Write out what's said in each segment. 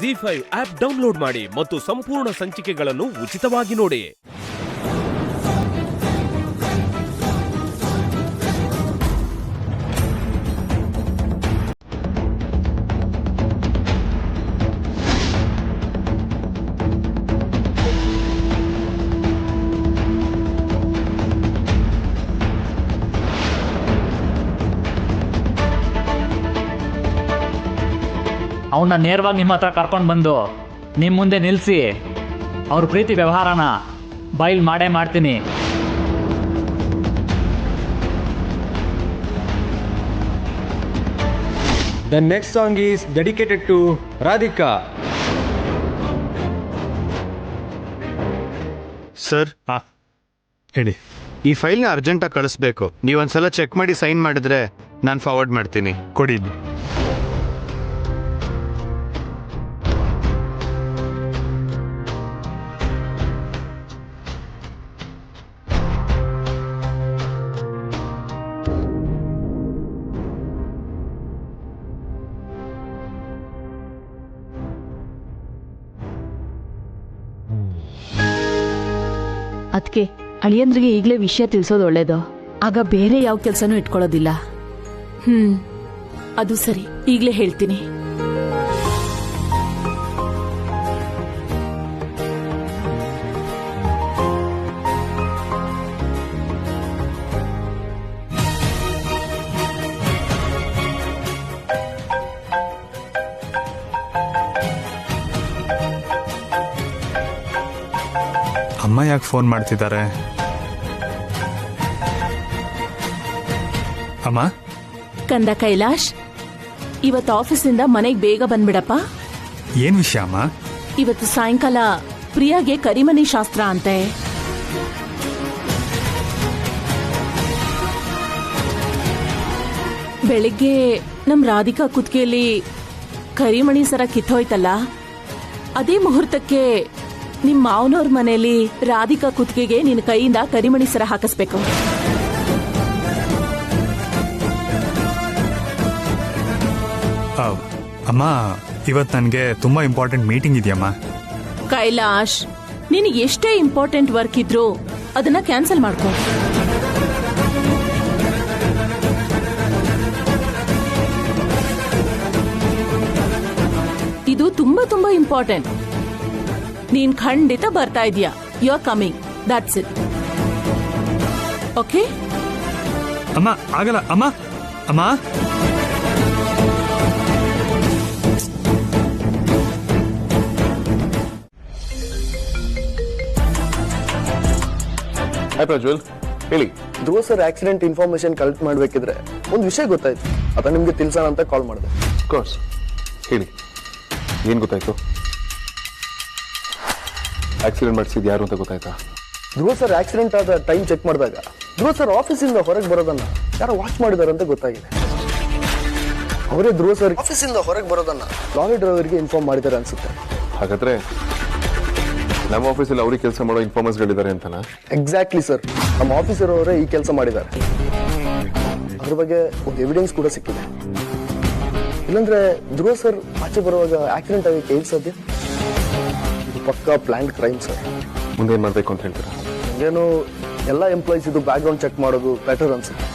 ZEE5 app download ಮಾಡಿ ಮತ್ತು ಸಂಪೂರ್ಣ ಸಂಚಿಕೆಗಳನ್ನು ಉಚಿತವಾಗಿ ನೋಡಿ. ಅವನ್ನ ನೇರವಾಗಿ ನಿಮ್ಮ ಹತ್ರ ಕರ್ಕೊಂಡು ಬಂದು ನಿಮ್ಮ ಮುಂದೆ ನಿಲ್ಲಿಸಿ ಅವ್ರ ಪ್ರೀತಿ ವ್ಯವಹಾರನ ಬಯಲು ಮಾಡೇ ಮಾಡ್ತೀನಿ. The next song is dedicated to Radhika. Sir ಹೇಳಿ. ಈ ಫೈಲ್ನ ಅರ್ಜೆಂಟಾಗಿ ಕಳಿಸ್ಬೇಕು. ನೀವೊಂದ್ಸಲ ಚೆಕ್ ಮಾಡಿ ಸೈನ್ ಮಾಡಿದ್ರೆ ನಾನು ಫಾರ್ವರ್ಡ್ ಮಾಡ್ತೀನಿ. ಕೊಡಿ. ಅದಕ್ಕೆ ಅಳಿಯಂದ್ರಿಗೆ ಈಗಲೇ ವಿಷಯ ತಿಳಿಸೋದು ಒಳ್ಳೇದು. ಆಗ ಬೇರೆ ಯಾವ ಕೆಲಸನೂ ಇಟ್ಕೊಳ್ಳೋದಿಲ್ಲ. ಅದು ಸರಿ, ಈಗಲೇ ಹೇಳ್ತೀನಿ. ಅಮ್ಮ ಯಾಕೆ ಫೋನ್ ಮಾಡ್ತಿದ್ದಾರೆ? ಅಮ್ಮ. ಕಂದ ಕೈಲಾಶ್, ಇವತ್ತು ಆಫೀಸಿಂದ ಮನೆಗೆ ಬೇಗ ಬಂದ್ಬಿಡಪ್ಪ. ಏನ್ ವಿಷಯ ಅಮ್ಮ? ಇವತ್ತು ಸಾಯಂಕಾಲ ಪ್ರಿಯಾಗೆ ಕರಿಮನಿ ಶಾಸ್ತ್ರ ಅಂತೆ. ಬೆಳಿಗ್ಗೆ ನಮ್ ರಾಧಿಕಾ ಕುತ್ತಿಗೆಯಲ್ಲಿ ಕರಿಮಣಿ ಸರ ಕಿತ್ತೋಯ್ತಲ್ಲ, ಅದೇ ಮುಹೂರ್ತಕ್ಕೆ ನಿಮ್ ಮಾವನವ್ರ ಮನೆಯಲ್ಲಿ ರಾಧಿಕಾ ಕುತ್ತಿಗೆಗೆ ನಿನ್ನ ಕೈಯಿಂದ ಕರಿಮಣಿ ಸರ ಹಾಕಿಸ್ಬೇಕು. ಅಮ್ಮ, ಇವತ್ತು ನನಗೆ ತುಂಬಾ ಇಂಪಾರ್ಟೆಂಟ್ ಮೀಟಿಂಗ್ ಇದೆಯಮ್ಮ. ಕೈಲಾಶ್, ನಿನಗೆ ಎಷ್ಟೇ ಇಂಪಾರ್ಟೆಂಟ್ ವರ್ಕ್ ಇದ್ರೂ ಅದನ್ನ ಕ್ಯಾನ್ಸಲ್ ಮಾಡ್ಕೊ. ಇದು ತುಂಬಾ ತುಂಬಾ ಇಂಪಾರ್ಟೆಂಟ್. ನೀನ್ ಖಂಡಿತ ಬರ್ತಾ ಇದೀಯಾ. You are coming, that's it. Okay? ಅಮ್ಮ ಆಗಲ್ಲ. ಅಮ್ಮ ಅಮ್ಮ ಹಾಯ್ ಪ್ರಜ್ವಲ್, ಹೇಳಿ. Dhruva sir accident information collect ಮಾಡ್ಬೇಕಿದ್ರೆ ಒಂದು ವಿಷಯ ಗೊತ್ತಾಯ್ತು, ಅದ ನಿಮ್ಗೆ ತಿಳ್ಸೋಣ ಅಂತ ಕಾಲ್ ಮಾಡಿದೆ. ಕೋರ್ಸ್, ಹೇಳಿ, ಏನ್ ಗೊತ್ತಾಯ್ತು? ಆಕ್ಸಿಡೆಂಟ್ ಮಾಡಿಸಿದ್ ಯಾರು ಅಂತ ಗೊತ್ತಾಯ್ತಾ? ಧ್ರುವ ಸರ್ ಆಕ್ಸಿಡೆಂಟ್ ಆದ ಟೈಮ್ ಚೆಕ್ ಮಾಡಿದಾಗ ಧ್ರುವ ಸರ್ ಆಫೀಸಿಂದ ಹೊರಗೆ ಬರೋದನ್ನ ಯಾರೋ ವಾಚ್ ಮಾಡಿದಾರೆ ಅಂತ ಗೊತ್ತಾಗಿದೆ. ಅವರೇ ಧ್ರುವ ಸರ್ ಆಫೀಸಿಂದ ಹೊರಗೆ ಬರೋದನ್ನ ಲಾರಿ ಡ್ರೈವರ್ಗೆ ಇನ್ಫಾರ್ಮ್ ಮಾಡಿದ್ದಾರೆ ಅನ್ಸುತ್ತೆ. ಹಾಗಾದ್ರೆ ನಮ್ಮ ಆಫೀಸಲ್ಲಿ ಅವ್ರಿಗೆ ಕೆಲಸ ಮಾಡೋ ಇನ್ಫಾರ್ಮರ್ಸ್ಗಳಿದ್ದಾರೆ ಅಂತನಾ? ಎಕ್ಸಾಕ್ಟ್ಲಿ ಸರ್, ನಮ್ಮ ಆಫೀಸರ್ ಅವರೇ ಈ ಕೆಲಸ ಮಾಡಿದ್ದಾರೆ. ಅದ್ರ ಬಗ್ಗೆ ಒಂದು ಎವಿಡೆನ್ಸ್ ಕೂಡ ಸಿಕ್ಕಿದೆ. ಇಲ್ಲಾಂದ್ರೆ ಧ್ರುವ ಸರ್ ಆಚೆ ಬರುವಾಗ ಆಕ್ಸಿಡೆಂಟ್ ಆಗಕ್ಕೆ ಹೇಗೆ ಸಾಧ್ಯ? ಇದು ಪಕ್ಕಾ ಪ್ಲಾನ್ಡ್ ಕ್ರೈಮ್ ಸರ್. ಮುಂದೆ ಏನ್ ಮಾಡ್ಬೇಕು ಅಂತ ಹೇಳ್ತೀರಾ? ಏನು ಎಲ್ಲ ಎಂಪ್ಲಾಯೀಸ್ ಇದು ಬ್ಯಾಕ್ ಗ್ರೌಂಡ್ ಚೆಕ್ ಮಾಡೋದು ಬೆಟರ್ ಅನ್ಸುತ್ತೆ.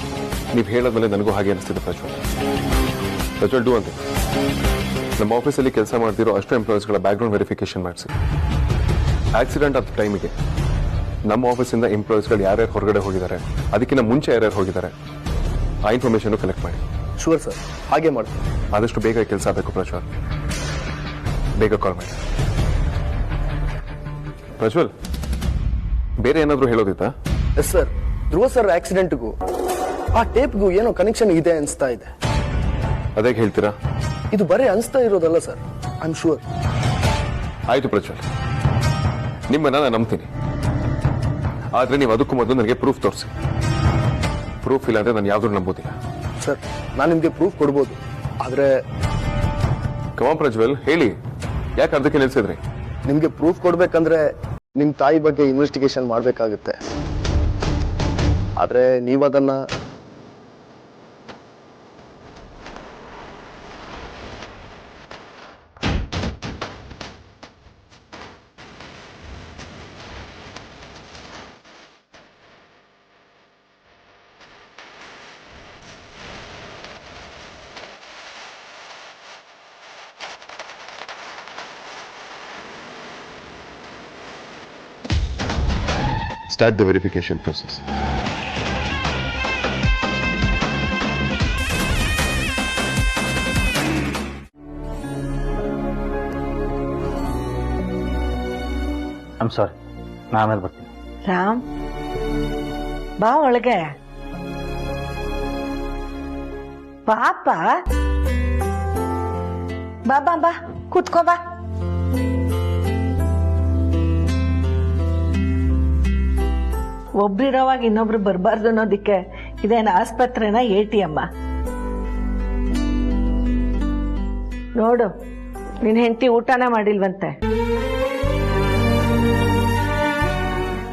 ನೀವು ಹೇಳೋದ್ಮೇಲೆ ನನಗೂ ಹಾಗೆ ಅನಿಸ್ತಿದೆ ಪ್ರಜ್ವಲ್. ಡೂ ಅಂತ ನಮ್ಮ ಆಫೀಸಲ್ಲಿ ಕೆಲಸ ಮಾಡ್ತಿರೋ ಅಷ್ಟು ಎಂಪ್ಲಾಯೀಸ್ಗಳ ಬ್ಯಾಕ್ ಗ್ರೌಂಡ್ ವೆರಿಫಿಕೇಶನ್ ಮಾಡಿಸಿ. ಆಕ್ಸಿಡೆಂಟ್ ಆದ ಟೈಮಿಗೆ ನಮ್ಮ ಆಫೀಸಿಂದ ಎಂಪ್ಲಾಯೀಸ್ಗಳು ಯಾರ್ಯಾರು ಹೊರಗಡೆ ಹೋಗಿದ್ದಾರೆ, ಅದಕ್ಕಿಂತ ಮುಂಚೆ ಯಾರ್ಯಾರು ಹೋಗಿದ್ದಾರೆ, ಆ ಇನ್ಫಾರ್ಮೇಶನ್ ಕಲೆಕ್ಟ್ ಮಾಡಿ. ಶೂರ್ ಸರ್, ಹಾಗೆ ಮಾಡ್ತೀನಿ. ಆದಷ್ಟು ಬೇಗ ಕೆಲಸ ಆಗಬೇಕು ಪ್ರಜ್ವಲ್. ಬೇಗ ಕಾಲ್ ಮಾಡಿ. ಪ್ರಜ್ವಲ್, ಬೇರೆ ಏನಾದರೂ ಹೇಳೋದಿತ್ತಾ? ಎಸ್ ಸರ್, ಧ್ರುವ ಸರ್ ಆಕ್ಸಿಡೆಂಟ್ಗೂ ಆ ಟೇಪ್ಗೂ ಏನೋ ಕನೆಕ್ಷನ್ ಇದೆ ಅನ್ಸ್ತಾ ಇದೆ. ಅದೇ ಹೇಳ್ತೀರಾ? ಇದು ಬರೀ ಅನ್ಸ್ತಾ ಇರೋದಲ್ಲ ಸರ್, ಐ ಆಮ್ ಶೂರ್. ಆಯ್ತು ಪ್ರಜ್ವಲ್, ನಿಮ್ಮನ್ನ ನಾನು ನಂಬ್ತೀನಿ. ಆದ್ರೆ ನೀವು ಅದಕ್ಕೂ ಮೊದಲು ನನಗೆ ಪ್ರೂಫ್ ತೋರಿಸಿ. ಪ್ರೂಫ್ ಇಲ್ಲ ಅಂದ್ರೆ ನಾನು ಯಾವ್ದು ನಂಬೋದಿಲ್ಲ. ಸರ್, ನಾನು ನಿಮ್ಗೆ ಪ್ರೂಫ್ ಕೊಡ್ಬೋದು, ಆದ್ರೆ ಕಮಾನ್ ಪ್ರಜ್ವಲ್, ಹೇಳಿ, ಯಾಕೆ ಅದಕ್ಕೆ ನಿಲ್ಸಿದ್ರಿ? ನಿಮ್ಗೆ ಪ್ರೂಫ್ ಕೊಡ್ಬೇಕಂದ್ರೆ ನಿಮ್ ತಾಯಿ ಬಗ್ಗೆ ಇನ್ವೆಸ್ಟಿಗೇಷನ್ ಮಾಡ್ಬೇಕಾಗುತ್ತೆ. ಆದ್ರೆ ನೀವದನ್ನ start the verification process. I'm sorry, ನಾ ಆಮೇಲೆ ಬರ್ತೀನಿ. ರಾಮ್, ಬಾ ಒಳಗೆ. ಪಾಪ, ಬಾ ಬಾ ಬಾ, ಕೂತ್ಕೋ ಬಾ. ಒಬ್ರಿರೋವಾಗ ಇನ್ನೊಬ್ರು ಬರ್ಬಾರ್ದು ಅನ್ನೋದಿಕ್ಕೆ ಇದೇನ ಆಸ್ಪತ್ರೆನ ATM? ನೋಡು, ನಿನ್ ಹೆಂಡತಿ ಊಟನೇ ಮಾಡಿಲ್ವಂತೆ.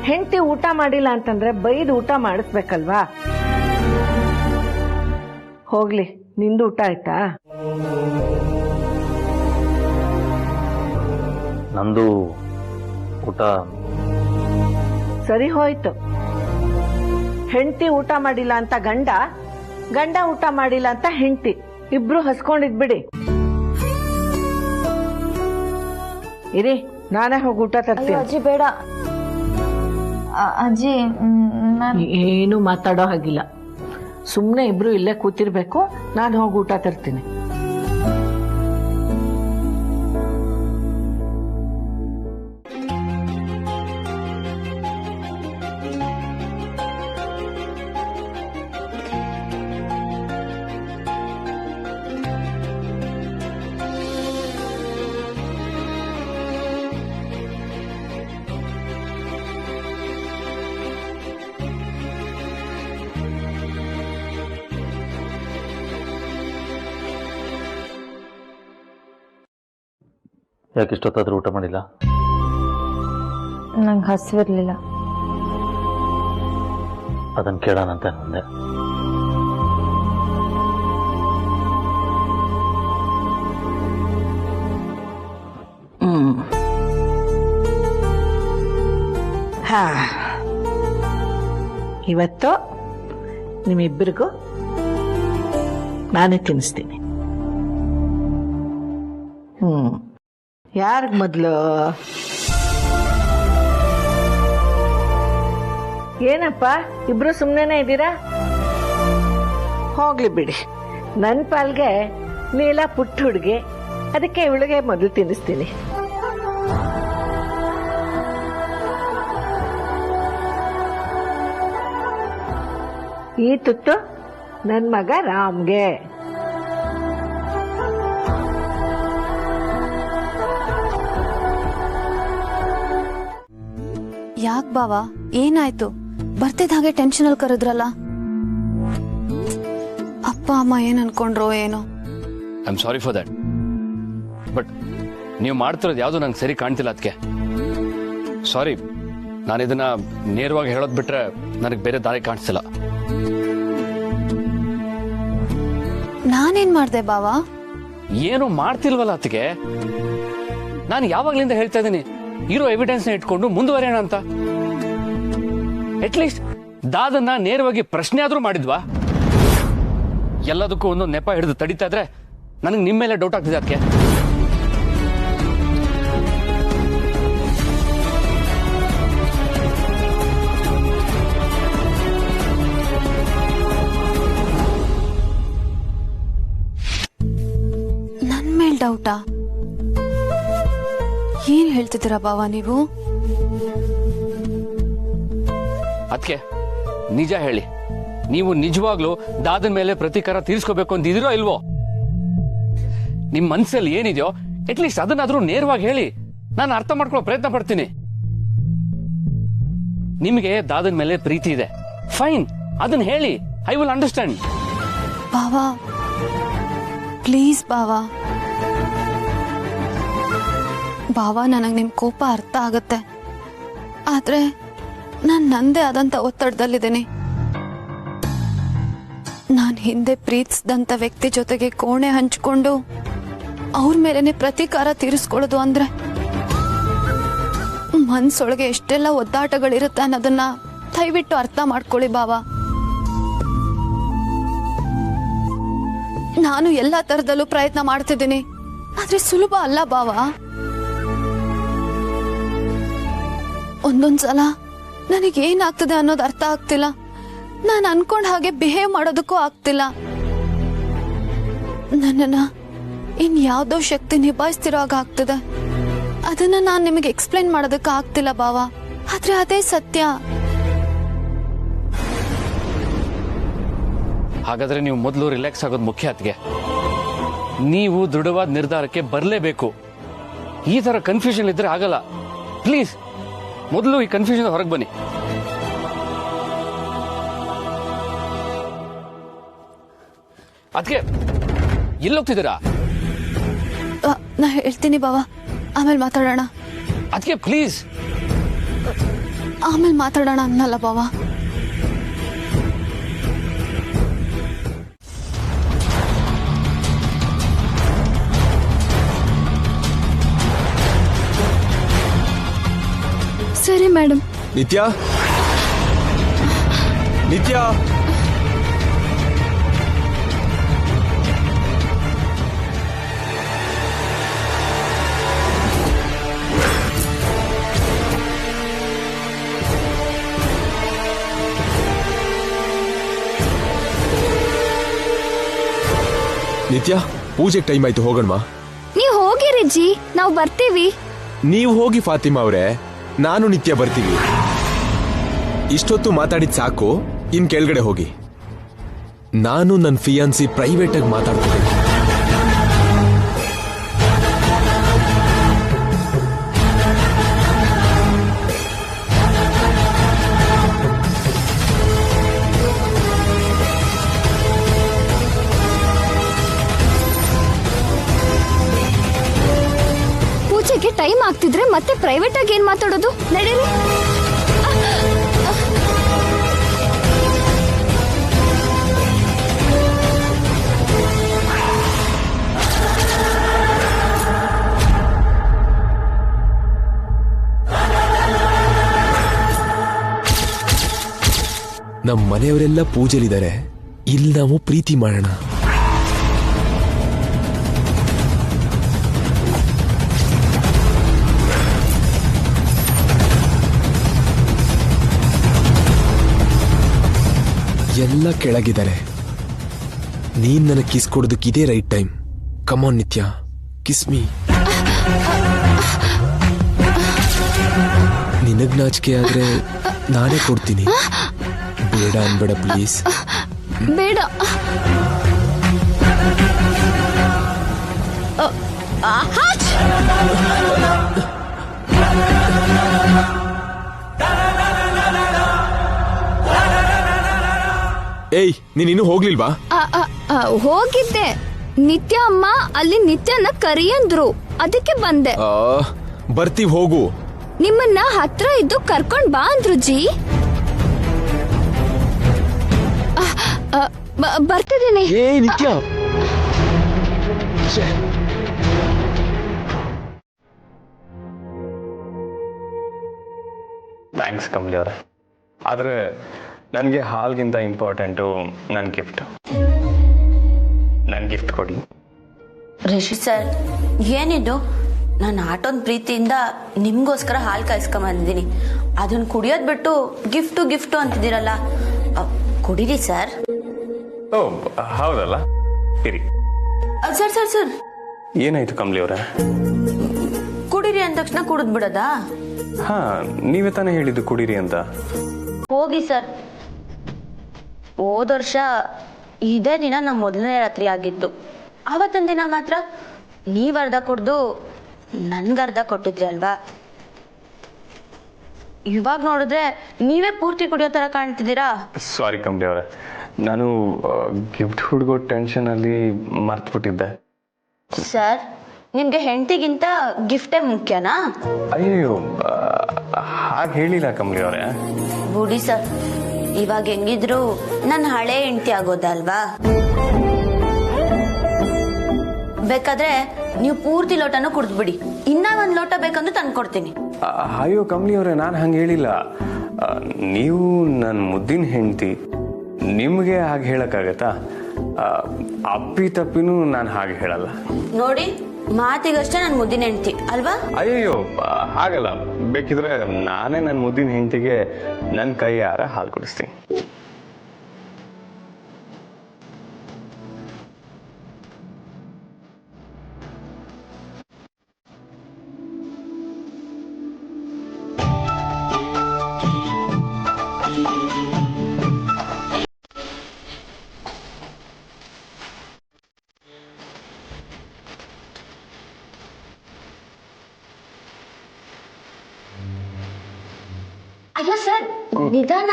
ಹೆಂಡತಿ ಊಟ ಮಾಡಿಲ್ಲ ಅಂತಂದ್ರೆ ಬೈದು ಊಟ ಮಾಡಿಸ್ಬೇಕಲ್ವಾ? ಹೋಗ್ಲಿ, ನಿಂದು ಊಟ ಆಯ್ತಾ? ನಂದು ಊಟ ಸರಿ ಹೋಯ್ತು. ಹೆಂಡತಿ ಊಟ ಮಾಡಿಲ್ಲ ಅಂತ ಗಂಡ, ಗಂಡ ಊಟ ಮಾಡಿಲ್ಲ ಅಂತ ಹೆಂಡತಿ, ಇಬ್ರು ಹಸ್ಕೊಂಡಿದ್ಬಿಡಿ. ಇರಿ, ನಾನೇ ಹೋಗಿ ಊಟ ತರ್ತೀನಿ. ಅಜ್ಜಿ ಬೇಡ. ಅಜ್ಜಿ ಏನು ಮಾತಾಡೋ ಹಾಗಿಲ್ಲ. ಸುಮ್ನೆ ಇಬ್ರು ಇಲ್ಲೇ ಕೂತಿರ್ಬೇಕು, ನಾನು ಹೋಗಿ ಊಟ ತರ್ತೀನಿ. ಯಾಕೆ ಇಷ್ಟೊತ್ತಾದ್ರೂ ಊಟ ಮಾಡಿಲ್ಲ? ನಂಗೆ ಹಸಿವಿರ್ಲಿಲ್ಲ. ಅದನ್ನು ಕೇಳೋಣಂತ ಅಂದೆ. ಇವತ್ತು ನಿಮ್ಮಿಬ್ಬರಿಗೂ ನಾನೇ ತಿನ್ನಿಸ್ತೀನಿ. ಯಾರಿಗ್ ಮೊದಲು? ಏನಪ್ಪ ಇಬ್ರು ಸುಮ್ಮನೆ ಇದ್ದೀರಾ? ಹೋಗ್ಲಿ ಬಿಡಿ, ನನ್ನ ಪಾಲ್ಗೆ ನೀಲ ಪುಟ್ಟ ಹುಡುಗಿ, ಅದಕ್ಕೆ ಇವಳಿಗೆ ಮೊದಲು ತಿನ್ನಿಸ್ತೀನಿ. ಈ ತುತ್ತು ನನ್ನ ಮಗ ರಾಮ್ಗೆ. ಯಾಕೆ ಬಾವಾ, ಏನಾಯ್ತು? ಬರ್ತಿದ್ದ ಹಾಗೆ ಟೆನ್ಷನ್ ಅಲ್ಲಿ ಕರೆದ್ರಲ್ಲ. ಅಪ್ಪ ಅಮ್ಮ ಏನ್ ಅನ್ಕೊಂಡ್ರೋ ಏನೋ. I am sorry for that. But ನೀವು ಮಾಡ್ತಿರೋದು ಯಾವುದು ನಂಗೆ ಸರಿ ಕಾಣ್ತಿಲ್ಲ. ಅದಕ್ಕೆ ಸಾರಿ. ನಾನು ಇದನ್ನ ನೇರವಾಗಿ ಹೇಳೋದ್ ಬಿಟ್ರೆ ನನಗೆ ಬೇರೆ ದಾರಿ ಕಾಣಿಸ್ತಿಲ್ಲ. ನಾನೇನ್ ಮಾಡ್ದೆ ಬಾವಾ? ಏನು ಮಾಡ್ತಿಲ್ವಲ್ಲ ಅದಕ್ಕೆ. ನಾನು ಯಾವಾಗ್ಲಿಂದ ಹೇಳ್ತಾ ಇದ್ದೀನಿ ಇರೋ ಎವಿಡೆನ್ಸ್ ನ ಇಟ್ಕೊಂಡು ಮುಂದುವರಿಯೋಣ ಅಂತ. ಅಟ್ಲೀಸ್ಟ್ ದಾದನ್ನ ನೇರವಾಗಿ ಪ್ರಶ್ನೆ ಆದ್ರೂ ಮಾಡಿದ್ವಾ? ಎಲ್ಲದಕ್ಕೂ ಒಂದೊಂದು ನೆಪ ಹಿಡಿದು ತಡೀತಾ ಇದ್ರೆ ನನಗೆ ನಿಮ್ಮ ಮೇಲೆ ಡೌಟ್ ಆಗ್ತಿದೆ. ಅದಕ್ಕೆ ನನ್ ಮೇಲ್ ಡೌಟಾ? ಏನ್ ಹೇಳ್ತಿದ್ದೀರಾ ಬಾವಾ ನೀವು? ಅದಕ್ಕೆ ನಿಜ ಹೇಳಿ, ನೀವು ನಿಜವಾಗ್ಲೂ ದಾದನ ಮೇಲೆ ಪ್ರತೀಕಾರ ತೀರಿಸ್ಕೋಬೇಕು ಅಂತಿದಿರೋ ಇಲ್ವೋ? ನಿಮ್ ಮನ್ಸಲ್ಲಿ ಏನಿದೆಯೋ ಅಟ್ಲೀಸ್ಟ್ ಅದನ್ನಾದ್ರೂ ನೇರವಾಗಿ ಹೇಳಿ, ನಾನು ಅರ್ಥ ಮಾಡ್ಕೊಳ್ಳೋ ಪ್ರಯತ್ನ ಪಡ್ತೀನಿ. ನಿಮಗೆ ದಾದನ ಮೇಲೆ ಪ್ರೀತಿ ಇದೆ, ಫೈನ್, ಅದನ್ನ ಹೇಳಿ. I will understand. Bawa please ಬಾವಾ. ಬಾವಾ, ನನಗೆ ನಿಮ್ ಕೋಪ ಅರ್ಥ ಆಗತ್ತೆ. ಆದ್ರೆ ನಾನು ನಂದೇ ಆದಂತ ಒತ್ತಡದಲ್ಲಿದ್ದೀನಿ. ನಾನು ಹಿಂದೆ ಪ್ರೀತಿಸಿದಂತ ವ್ಯಕ್ತಿ ಜೊತೆಗೆ ಕೋಣೆ ಹಂಚಿಕೊಂಡು ಅವ್ರ ಮೇಲೇನೆ ಪ್ರತೀಕಾರ ತೀರಿಸ್ಕೊಳ್ಳೋದು ಅಂದ್ರೆ ಮನ್ಸೊಳಗೆ ಎಷ್ಟೆಲ್ಲ ಒದ್ದಾಟಗಳಿರುತ್ತೆ ಅನ್ನೋದನ್ನ ದಯವಿಟ್ಟು ಅರ್ಥ ಮಾಡ್ಕೊಳ್ಳಿ ಬಾವಾ. ನಾನು ಎಲ್ಲಾ ತರದಲ್ಲೂ ಪ್ರಯತ್ನ ಮಾಡ್ತಿದ್ದೀನಿ, ಆದ್ರೆ ಸುಲಭ ಅಲ್ಲ ಬಾವಾ. ಒಂದೊಂದ್ಸಲ ನನಗೇನಾಗ್ತದೆ ಅನ್ನೋದು ಅರ್ಥ ಆಗ್ತಿಲ್ಲ. ನಾನು ಅನ್ಕೊಂಡ್ ಹಾಗೆ ಬಿಹೇವ್ ಮಾಡೋದಕ್ಕೂ ಆಗ್ತಿಲ್ಲ. ನನ್ನನ್ನ ಇನ್ಯಾವುದೋ ಶಕ್ತಿ ನಿಭಾಯಿಸ್ತಿರೋ ಹಾಗೆ ಆಗ್ತದೆ. ಅದನ್ನ ನಾನು ನಿಮಗೆ ಎಕ್ಸ್ಪ್ಲೈನ್ ಮಾಡೋದಕ್ಕೆ ಆಗ್ತಿಲ್ಲ ಬಾವ. ಆದ್ರೆ ಅದೇ ಸತ್ಯ. ಹಾಗಾದ್ರೆ ನೀವು ಮೊದಲು ರಿಲ್ಯಾಕ್ಸ್ ಆಗೋದು ಮುಖ್ಯ. ಅತ್ಗೆ ನೀವು ದೃಢವಾದ ನಿರ್ಧಾರಕ್ಕೆ ಬರಲೇಬೇಕು. ಈ ತರ ಕನ್ಫ್ಯೂಷನ್ ಇದ್ರೆ ಆಗಲ್ಲ. ಪ್ಲೀಸ್ ಮೊದಲು ಈ ಕನ್ಫ್ಯೂಷನ್ ಹೊರಗೆ ಬನ್ನಿ. ಅದ್ಕೆ ಎಲ್ಲೋಗ್ತಿದ್ದೀರಾ? ನಾ ಹೇಳ್ತೀನಿ ಬಾವ, ಆಮೇಲೆ ಮಾತಾಡೋಣ. ಅದ್ಕೆ ಪ್ಲೀಸ್. ಆಮೇಲೆ ಮಾತಾಡೋಣ ಅನ್ನಲ್ಲ ಬಾವ. ಸರಿ ಮೇಡಮ್. ನಿತ್ಯ, ನಿತ್ಯ, ನಿತ್ಯ, ಪೂಜೆಗೆ ಟೈಮ್ ಆಯ್ತು, ಹೋಗೋಣವಾ? ನೀವು ಹೋಗಿರಿ ಜಿ, ನಾವು ಬರ್ತೀವಿ. ನೀವು ಹೋಗಿ ಫಾತಿಮಾ ಅವರೇ, ನಾನು ನಿತ್ಯ ಬರ್ತೀವಿ. ಇಷ್ಟೊತ್ತು ಮಾತಾಡಿದ್ ಸಾಕು, ಇನ್ ಕೆಳಗಡೆ ಹೋಗಿ. ನಾನು ನನ್ನ ಫಿಯಾನ್ಸಿ ಪ್ರೈವೇಟ್ ಆಗಿ ಮಾತಾಡ್ತೀನಿ. ಪೂಜೆಗೆ ಟೈಮ್ ಆಗ್ತಿದ್ರೆ ಮತ್ತೆ ಪ್ರೈವೇಟ್ ಆಗಿ ಏನ್ ಮಾತಾಡೋದು? ನಡೀರಿ. ನಮ್ಮ ಮನೆಯವರೆಲ್ಲ ಪೂಜೆಲಿದ್ದಾರೆ, ಇಲ್ಲಿ ನಾವು ಪ್ರೀತಿ ಮಾಡೋಣ. ಎಲ್ಲ ಕೆಳಗಿದ್ದಾರೆ. ನೀನ್ ನನಗೆ ಕಿಸ್ ಕೊಡೋದಕ್ಕೆ ಇದೇ ರೈಟ್ ಟೈಮ್. ಕಮಾನ್ ನಿತ್ಯ, ಕಿಸ್ ಮೀ. ನಿನಗ್ ನಾಚಿಕೆ ಆದ್ರೆ ನಾನೇ ಕೊಡ್ತೀನಿ. ಬೇಡ ಅನ್ಬೇಡ ಪ್ಲೀಸ್. ಬೇಡ. ಏಯ್, ನೀನ್ ಇನ್ನೂ ಹೋಗ್ಲಿಲ್ವಾ? ಹೋಗಿದ್ದೆ. ನಿತ್ಯ ಅಮ್ಮ ಅಲ್ಲಿ ನಿತ್ಯನ ಕರಿಯಂದ್ರು, ಅದಕ್ಕೆ ಬಂದೆ. ಬರ್ತೀವಿ, ಹೋಗು. ನಿಮ್ಮನ್ನ ಹತ್ರ ಇದ್ದು ಕರ್ಕೊಂಡ್ ಬಾ ಅಂದ್ರು ಜಿ. ಬರ್ತಿದ್ದೀನಿ. ಏ ನಿತ್ಯ, ಥ್ಯಾಂಕ್ಸ್ ಕಮಲಿ ಅವರೇ. ಆದರೆ ನನಗೆ ಹಾಲ್ಗಿಂತ ಇಂಪಾರ್ಟೆಂಟು ನನ್ನ ಗಿಫ್ಟ್. ನನ್ನ ಗಿಫ್ಟ್ ಕೊಡಿ. ರಿಷಿ ಸರ್, ಏನಿದು? ನಾನು ಆಟೋನ್ ಪ್ರೀತಿಯಿಂದ ನಿಮ್ಗೋಸ್ಕರ ಹಾಲು ಕಾಯಿಸ್ಕೊಂಬಂದಿದ್ದೀನಿ. ಅದನ್ನ ಕುಡಿಯೋದು ಬಿಟ್ಟು ಗಿಫ್ಟು ಗಿಫ್ಟು ಅಂತಿದ್ದೀರಲ್ಲ, ಕುಡೀರಿ ಸರ್. ಓ ಹೌದಲ್ಲ, ಇರಿ. ಸರ್ ಸರ್ ಸರ್, ಏನಾಯ್ತು ಕಮಲಿ ಅವರೇ? ಕುಡೀರಿ ಅಂದ ತಕ್ಷಣ ಕುಡಿದ್ ಬಿಡೋದಾ? ಹಾ, ನೀವೇ ತಾನೇ ಹೇಳಿದ್ದು ಕುಡೀರಿ ಅಂತ. ಹೋಗಿ ಸರ್. ಹೋದ ವರ್ಷ ಇದೇ ದಿನ ನಮ್ಮ ಮೊದಲನೇ ರಾತ್ರಿ ಆಗಿತ್ತು. ಆವತ್ತಿನ ದಿನ ಮಾತ್ರ ನೀವ್ ಅರ್ಧ ಕುಡ್ದು ನನ್ಗರ್ಧ ಕೊಟ್ಟಿದ್ರಿ ಅಲ್ವಾ? ಇವಾಗ ನೋಡಿದ್ರೆ ನೀವೇ ಪೂರ್ತಿ ಕುಡಿಯೋ ತರ ಕಾಣ್ತಿದ್ದೀರಾ. ಸಾರಿ ಕಮಲಿ ಅವರೇ, ನಾನು ಗಿಫ್ಟ್ ಹುಡುಗೋ ಟೆನ್ಷನಲ್ಲಿ ಮರ್ತ್ಬಿಟ್ಟಿದ್ದೆ. ಸರ್, ನಿಮ್ಗೆ ಹೆಂಡತಿಗಿಂತ ಗಿಫ್ಟೇ ಮುಖ್ಯನಾ? ಅಯ್ಯೋ, ಹಾಗೆ ಹೇಳಿಲ್ಲ ಕಮಲಿ ಅವರೇ. ಬುಡಿ ಸರ್, ಇವಾಗ ಹೆಂಗಿದ್ರು ನನ್ನ ಹಳೆ ಹೆಂಡತಿ ಆಗೋದಲ್ವಾ? ಬೇಕಾದ್ರೆ ನೀವು ಪೂರ್ತಿ ಲೋಟನೂ ಕುಡಿದ್ಬಿಡಿ. ಇನ್ನ ಒಂದ್ ಲೋಟ ಬೇಕಂದ್ರೆ ತಂದ್ಕೊಡ್ತೀನಿ. ಅಯ್ಯೋ ಕಮಲಿ ಅವರೇ, ನಾನು ಹಂಗೆ ಹೇಳಿಲ್ಲ. ನೀವು ನನ್ನ ಮುದ್ದಿನ ಹೆಂಡತಿ, ನಿಮಗೆ ಹಾಗೆ ಹೇಳಕ್ಕಾಗತ್ತಾ? ಅಪ್ಪಿ ತಪ್ಪಿನೂ ನಾನು ಹಾಗೆ ಹೇಳಲ್ಲ. ನೋಡಿ, ಮಾತಿಗಷ್ಟೇ ನನ್ನ ಮುದ್ದಿನ ಹೆಂಡತಿ ಅಲ್ವಾ? ಅಯ್ಯೋ ಹಾಗಲ್ಲ, ಬೇಕಿದ್ರೆ ನಾನೇ ನನ್ನ ಮುದ್ದಿನ ಹೆಂಡತಿಗೆ ನನ್ನ ಕೈಯಾರ ಹಾಲು ಕುಡಿಸ್ತೀನಿ. ಅಯ್ಯೋ ಸರ್, ನಿಧಾನ.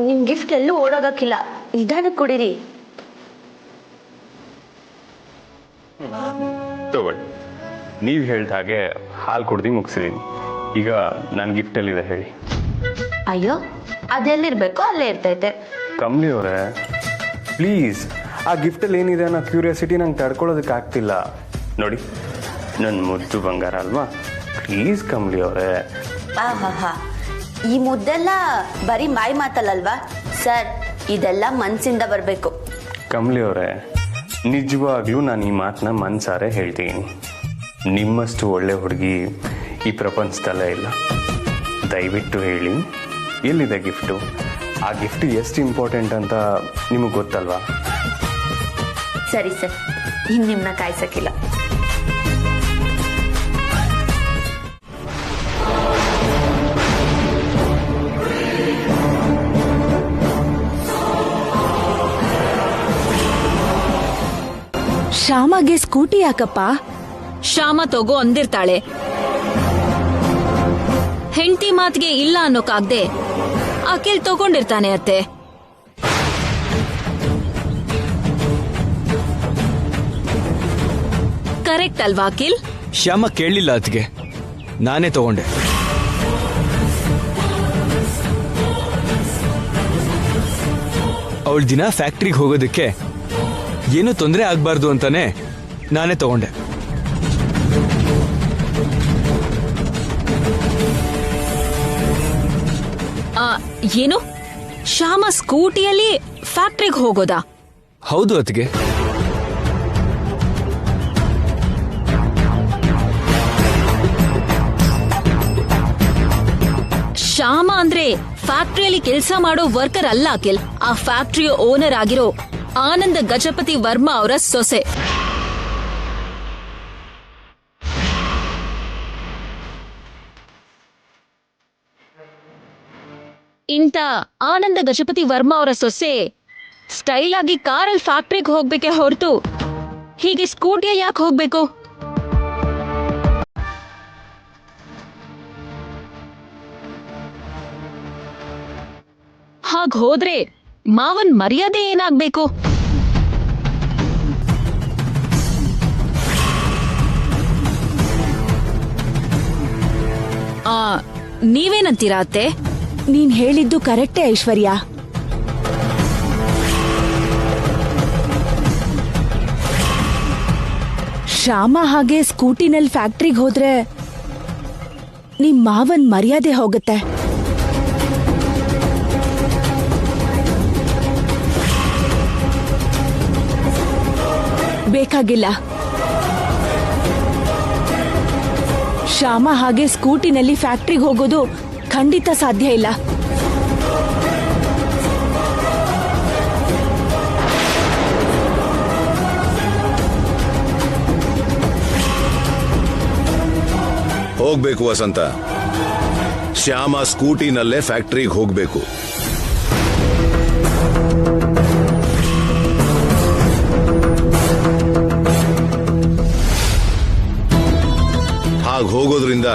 ನಿಮ್ ಗಿಫ್ಟ್ ಎಲ್ಲೂ ಓಡೋಗಕ್ಕಿಲ್ಲ, ನಿಧಾನಕ್ಕೆ ಕುಡೀರಿ. ತಗೊಳ್ಳಿ, ನೀವು ಹೇಳ್ದ ಹಾಗೆ ಹಾಲು ಕುಡ್ದು ಮುಗಿಸಿದೀನಿ. ಈಗ ನನ್ನ ಗಿಫ್ಟ್ ಎಲ್ಲಿದೆ ಹೇಳಿ? ಅಯ್ಯೋ, ಅದೆಲ್ಲಿರ್ಬೇಕು ಅಲ್ಲೇ ಇರ್ತೈತೆ. ಕಮಲಿ ಅವರೇ, ಪ್ಲೀಸ್, ಆ ಗಿಫ್ಟಲ್ಲಿ ಏನಿದೆ ಅನ್ನೋ ಕ್ಯೂರಿಯಾಸಿಟಿ ನಂಗೆ ತಡ್ಕೊಳ್ಳೋದಕ್ಕೆ ಆಗ್ತಿಲ್ಲ. ನೋಡಿ, ನನ್ನ ಮುದ್ದು ಬಂಗಾರ ಅಲ್ವಾ? ಪ್ಲೀಸ್ ಕಮಲಿ ಅವರೇ. ಆಹಾ, ಈ ಮುದ್ದೆಲ್ಲ ಬರೀ ಮಾಯಿ ಮಾತಲ್ಲಲ್ವಾ ಸರ್, ಇದೆಲ್ಲ ಮನ್ಸಿಂದ ಬರಬೇಕು. ಕಮಲಿ ಅವರೇ, ನಿಜವಾಗ್ಲೂ ನಾನು ಈ ಮಾತನ್ನ ಮನ್ಸಾರೆ ಹೇಳ್ತೀನಿ. ನಿಮ್ಮಷ್ಟು ಒಳ್ಳೆ ಹುಡುಗಿ ಈ ಪ್ರಪಂಚದಲ್ಲೇ ಇಲ್ಲ. ದಯವಿಟ್ಟು ಹೇಳಿ, ಎಲ್ಲಿದೆ ಗಿಫ್ಟು? ಆ ಗಿಫ್ಟ್ ಎಷ್ಟು ಇಂಪಾರ್ಟೆಂಟ್ ಅಂತ ನಿಮಗೆ ಗೊತ್ತಲ್ವಾ? ಸರಿ ಸರ್, ಇನ್ನು ನಿಮ್ಮನ್ನ ಕಾಯ್ಸಕ್ಕಿಲ್ಲ. ಶ್ಯಾಮಗೆ ಸ್ಕೂಟಿ ಯಾಕಪ್ಪ? ಶ್ಯಾಮ ತಗೋ ಅಂದಿರ್ತಾಳೆ. ಹೆಂಡತಿ ಮಾತಿಗೆ ಇಲ್ಲ ಅನ್ನೋಕಾಗ್ದೆ ಅಖಿಲ್ ತಗೊಂಡಿರ್ತಾನೆ ಅತ್ತೆ. ಕರೆಕ್ಟ್ ಅಲ್ವಾ ಅಖಿಲ್? ಶ್ಯಾಮ ಕೇಳಲಿಲ್ಲ ಅತ್ಗೆ, ನಾನೇ ತಗೊಂಡೆ. ಅವಳ ದಿನ ಫ್ಯಾಕ್ಟ್ರಿಗೆ ಹೋಗೋದಕ್ಕೆ ಏನೂ ತೊಂದರೆ ಆಗ್ಬಾರ್ದು ಅಂತಾನೆ ನಾನೇ ತಗೊಂಡೆ. ಏನು, ಶ್ಯಾಮ ಸ್ಕೂಟಿಯಲ್ಲಿ ಫ್ಯಾಕ್ಟ್ರಿಗೆ ಹೋಗೋದಾ? ಹೌದು ಅತ್ಗೆ. ಶ್ಯಾಮ ಅಂದ್ರೆ ಫ್ಯಾಕ್ಟ್ರಿಯಲ್ಲಿ ಕೆಲಸ ಮಾಡೋ ವರ್ಕರ್ ಅಲ್ಲ ಅಖಿಲ್, ಆ ಫ್ಯಾಕ್ಟ್ರಿಯ ಓನರ್ ಆಗಿರೋ ಆನಂದ ಗಜಪತಿ ವರ್ಮಾ ಅವರ ಸೊಸೆ. ಇಂಥ ಆನಂದ ಗಜಪತಿ ವರ್ಮಾ ಅವರ ಸೊಸೆ ಸ್ಟೈಲ್ ಆಗಿ ಕಾರಲ್ಲಿ ಫ್ಯಾಕ್ಟ್ರಿಗೆ ಹೋಗ್ಬೇಕೆ ಹೊರತು ಹೀಗೆ ಸ್ಕೂಟಿಯ ಯಾಕೆ ಹೋಗ್ಬೇಕು? ಹಾಗ್ ಹೋದ್ರೆ ಮಾವನ್ ಮರ್ಯಾದೆ ಏನಾಗ್ಬೇಕು? ನೀವೇನಂತೀರಾ ಅತ್ತೆ? ನೀನ್ ಹೇಳಿದ್ದು ಕರೆಕ್ಟೇ ಐಶ್ವರ್ಯ. ಶ್ಯಾಮ ಹಾಗೆ ಸ್ಕೂಟಿನಲ್ಲಿ ಫ್ಯಾಕ್ಟ್ರಿಗೆ ಹೋದ್ರೆ ನಿಮ್ ಮಾವನ್ ಮರ್ಯಾದೆ ಹೋಗುತ್ತೆ. ಬೇಕಾಗಿಲ್ಲ. ಶ್ಯಾಮ ಹಾಗೆ ಸ್ಕೂಟಿನಲ್ಲಿ ಫ್ಯಾಕ್ಟ್ರಿಗೆ ಹೋಗೋದು ಖಂಡಿತ ಸಾಧ್ಯ ಇಲ್ಲ. ಹೋಗ್ಬೇಕು ವಸಂತ, ಶ್ಯಾಮ ಸ್ಕೂಟಿನಲ್ಲೇ ಫ್ಯಾಕ್ಟ್ರಿಗೆ ಹೋಗ್ಬೇಕು. ಹಾಗೆ ಹೋಗೋದ್ರಿಂದ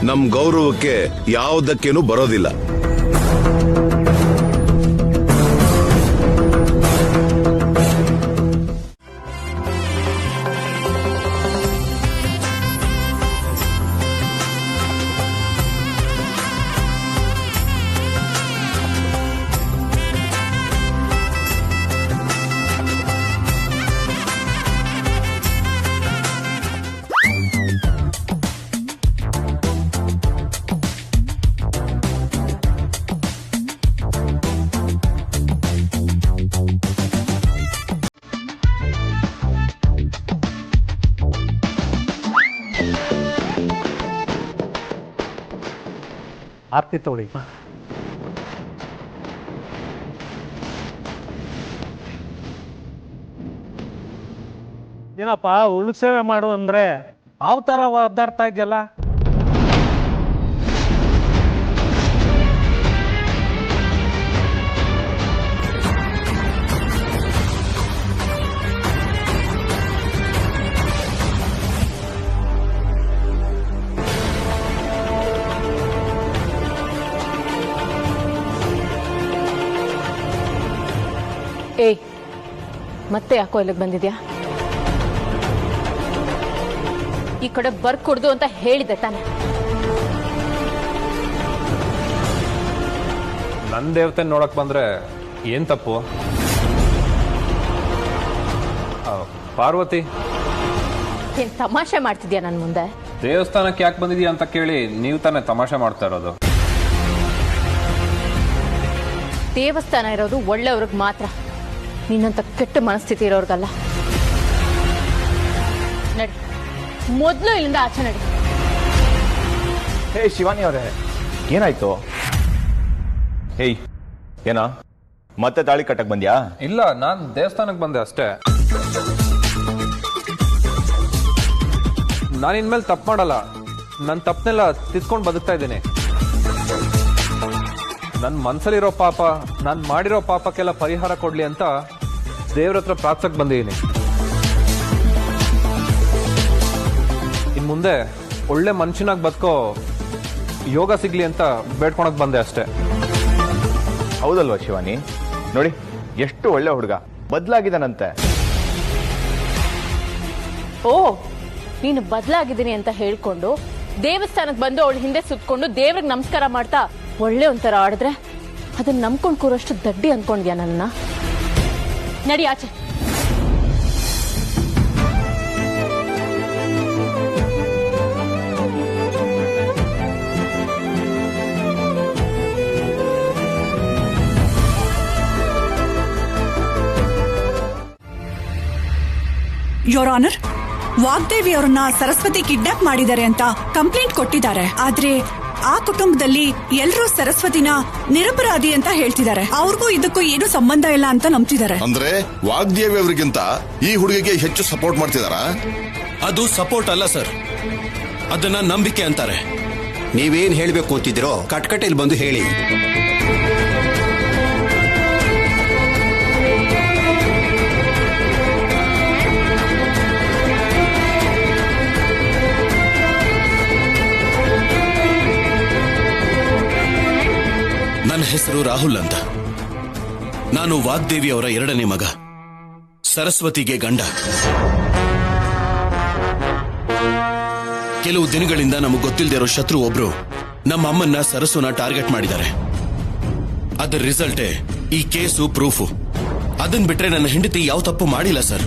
ನಮ್ ಗೌರವಕ್ಕೆ ಯಾವುದಕ್ಕೇನು ಬರೋದಿಲ್ಲ. ಆರ್ತಿ ತಗೊಳ್ಳಿ. ಏನಪ್ಪ ಉಳು ಸೇವೆ ಮಾಡು ಅಂದ್ರೆ ಯಾವ ತರ ಒದ್ದಾಡ್ತಾ ಇದೆಯಲ್ಲ? ಏಯ್, ಮತ್ತೆ ಯಾಕೋ ಇಲ್ಲಿಗೆ ಬಂದಿದ್ಯಾ? ಈ ಕಡೆ ಬರ್ಕೊಡ್ದು ಅಂತ ಹೇಳಿದೆ ತಾನೆ. ನನ್ನ ದೇವತೆ ನೋಡಕ್ ಬಂದ್ರೆ ಏನ್ ತಪ್ಪು? ಪಾರ್ವತಿ, ಏನ್ ತಮಾಷೆ ಮಾಡ್ತಿದ್ಯಾ ನನ್ ಮುಂದೆ? ದೇವಸ್ಥಾನಕ್ಕೆ ಯಾಕೆ ಬಂದಿದ್ಯಾ ಅಂತ ಕೇಳಿ ನೀವು ತಾನೇ ತಮಾಷೆ ಮಾಡ್ತಾ ಇರೋದು. ದೇವಸ್ಥಾನ ಇರೋದು ಒಳ್ಳೆಯವ್ರಿಗೆ ಮಾತ್ರ, ನಿನ್ನಂತ ಕೆಟ್ಟ ಮನಸ್ಥಿತಿ ಇರೋರ್ಗಲ್ಲ. ನಡಿ, ಮೊದಲು ಇಲ್ಲಿಂದ ಆಚೆ ನಡಿ. ಹೇ ಶಿವಾನಿ ಅವರೇ, ಏನಾಯ್ತು? ಹೇಯ್, ಏನಾ ಮತ್ತೆ ತಾಳಿ ಕಟ್ಟಕ್ ಬಂದ್ಯಾ? ಇಲ್ಲ, ನಾನ್ ದೇವಸ್ಥಾನಕ್ಕೆ ಬಂದೆ ಅಷ್ಟೇ. ನಾನು ಇನ್ಮೇಲೆ ತಪ್ಪು ಮಾಡಲ್ಲ. ನನ್ನ ತಪ್ಪನೆಲ್ಲ ತಿದ್ಕೊಂಡು ಬದುಕ್ತಾ ಇದ್ದೀನಿ. ನನ್ನ ಮನ್ಸಲ್ಲಿರೋ ಪಾಪ, ನಾನು ಮಾಡಿರೋ ಪಾಪಕ್ಕೆಲ್ಲ ಪರಿಹಾರ ಕೊಡ್ಲಿ ಅಂತ ದೇವ್ರ ಹತ್ರ ಪ್ರಾರ್ಥಕ್ ಬಂದಿದ್ದೀನಿ. ಇನ್ ಮುಂದೆ ಒಳ್ಳೆ ಮನುಷ್ಯನಾಗಿ ಬದುಕೋ ಯೋಗ ಸಿಗ್ಲಿ ಅಂತ ಬೇಡ್ಕೊಳಕ್ ಬಂದೆ ಅಷ್ಟೇ. ಹೌದಲ್ವಾ ಶಿವಾನಿ? ನೋಡಿ ಎಷ್ಟು ಒಳ್ಳೆ ಹುಡುಗ, ಬದಲಾಗಿದ್ದಾನಂತೆ. ಓ, ನೀನು ಬದಲಾಗಿದ್ದೀನಿ ಅಂತ ಹೇಳ್ಕೊಂಡು ದೇವಸ್ಥಾನಕ್ಕೆ ಬಂದು ಅವಳ ಹಿಂದೆ ಸುತ್ಕೊಂಡು ದೇವ್ರಿಗೆ ನಮಸ್ಕಾರ ಮಾಡ್ತಾ ಒಳ್ಳೆ ಒಂಥರ ಆಡಿದ್ರೆ ಅದನ್ನ ನಂಬ್ಕೊಂಡು ಕೂರೋಷ್ಟು ದಡ್ಡಿ ಅನ್ಕೊಂಡ್ಯಾ ನನ್ನ? ನಡಿ ಆಚೆ. ಯೋರ್ ಆನರ್, ವಾಗ್ದೇವಿ ಅವರನ್ನ ಸರಸ್ವತಿ ಕಿಡ್ನಾಪ್ ಮಾಡಿದ್ದಾರೆ ಅಂತ ಕಂಪ್ಲೇಂಟ್ ಕೊಟ್ಟಿದ್ದಾರೆ. ಆದ್ರೆ ಆ ಕುಟುಂಬದಲ್ಲಿ ಎಲ್ಲರೂ ಸರಸ್ವತಿನ ನಿರಪರಾಧಿ ಅಂತ ಹೇಳ್ತಿದ್ದಾರೆ. ಅವ್ರಿಗೂ ಇದಕ್ಕೂ ಏನು ಸಂಬಂಧ ಇಲ್ಲ ಅಂತ ನಂಬ್ತಿದ್ದಾರೆ. ಅಂದ್ರೆ ವಾಗ್ದೇವಿ ಅವರಿಗಿಂತ ಈ ಹುಡುಗಿಗೆ ಹೆಚ್ಚು ಸಪೋರ್ಟ್ ಮಾಡ್ತಿದಾರಾ? ಅದು ಸಪೋರ್ಟ್ ಅಲ್ಲ ಸರ್, ಅದನ್ನ ನಂಬಿಕೆ ಅಂತಾರೆ. ನೀವೇನ್ ಹೇಳ್ಬೇಕು ಅಂತಿದ್ದೀರೋ ಕಟ್ಕಟೆಯಲ್ಲಿ ಬಂದು ಹೇಳಿ. ನನ್ನ ಹೆಸರು ರಾಹುಲ್ ಅಂತ. ನಾನು ವಾಗ್ದೇವಿ ಅವರ ಎರಡನೇ ಮಗ, ಸರಸ್ವತಿಗೆ ಗಂಡ. ಕೆಲವು ದಿನಗಳಿಂದ ನಮಗೆ ಗೊತ್ತಿಲ್ಲದೆ ಇರೋ ಶತ್ರು ಒಬ್ರು ನಮ್ಮ ಅಮ್ಮನ್ನ ಸರಸ್ವನ ಟಾರ್ಗೆಟ್ ಮಾಡಿದ್ದಾರೆ. ಅದರ ರಿಸಲ್ಟೇ ಈ ಕೇಸು, ಪ್ರೂಫು. ಅದನ್ ಬಿಟ್ರೆ ನನ್ನ ಹೆಂಡತಿ ಯಾವ ತಪ್ಪು ಮಾಡಿಲ್ಲ ಸರ್.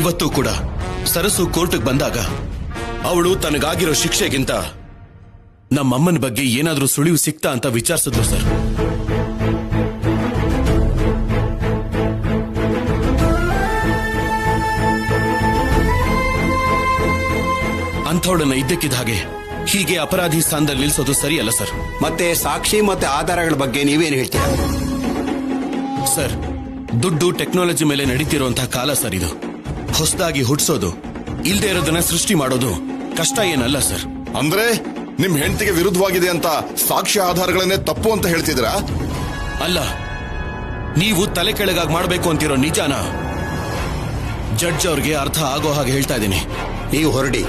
ಇವತ್ತು ಕೂಡ ಸರಸು ಕೋರ್ಟ್ಗೆ ಬಂದಾಗ ಅವಳು ತನಗಾಗಿರೋ ಶಿಕ್ಷೆಗಿಂತ ನಮ್ಮಮ್ಮನ ಬಗ್ಗೆ ಏನಾದ್ರೂ ಸುಳಿವು ಸಿಕ್ತಾ ಅಂತ ವಿಚಾರಿಸಿದ್ಲು ಸರ್. ಅಂಥವಳನ್ನ ಇದ್ದಕ್ಕಿದ್ದ ಹಾಗೆ ಹೀಗೆ ಅಪರಾಧಿ ಸ್ಥಾನದಲ್ಲಿ ನಿಲ್ಲಿಸೋದು ಸರಿಯಲ್ಲ ಸರ್. ಮತ್ತೆ ಸಾಕ್ಷಿ ಮತ್ತೆ ಆಧಾರಗಳ ಬಗ್ಗೆ ನೀವೇನು ಹೇಳ್ತೀರಾ? ಸರ್, ದುಡ್ಡು ಟೆಕ್ನಾಲಜಿ ಮೇಲೆ ನಡೀತಿರುವಂತಹ ಕಾಲ ಸರ್ ಇದು. ಹೊಸದಾಗಿ ಹುಟ್ಟಿಸೋದು, ಇಲ್ದೇ ಇರೋದನ್ನ ಸೃಷ್ಟಿ ಮಾಡೋದು ಕಷ್ಟ ಏನಲ್ಲ ಸರ್. ಅಂದ್ರೆ ನಿಮ್ ಹೆಂಡತಿಗೆ ವಿರುದ್ಧವಾಗಿದೆ ಅಂತ ಸಾಕ್ಷ್ಯ ಆಧಾರಗಳನ್ನೇ ತಪ್ಪು ಅಂತ ಹೇಳ್ತಿದ್ರಾ? ಅಲ್ಲ, ನೀವು ತಲೆ ಕೆಳಗಾಗಿ ಮಾಡಬೇಕು ಅಂತಿರೋ ನಿಜಾನ ಜಡ್ಜ್ ಅವ್ರಿಗೆ ಅರ್ಥ ಆಗೋ ಹಾಗೆ ಹೇಳ್ತಾ ಇದ್ದೀನಿ. ನೀವು ಹೊರಡಿ.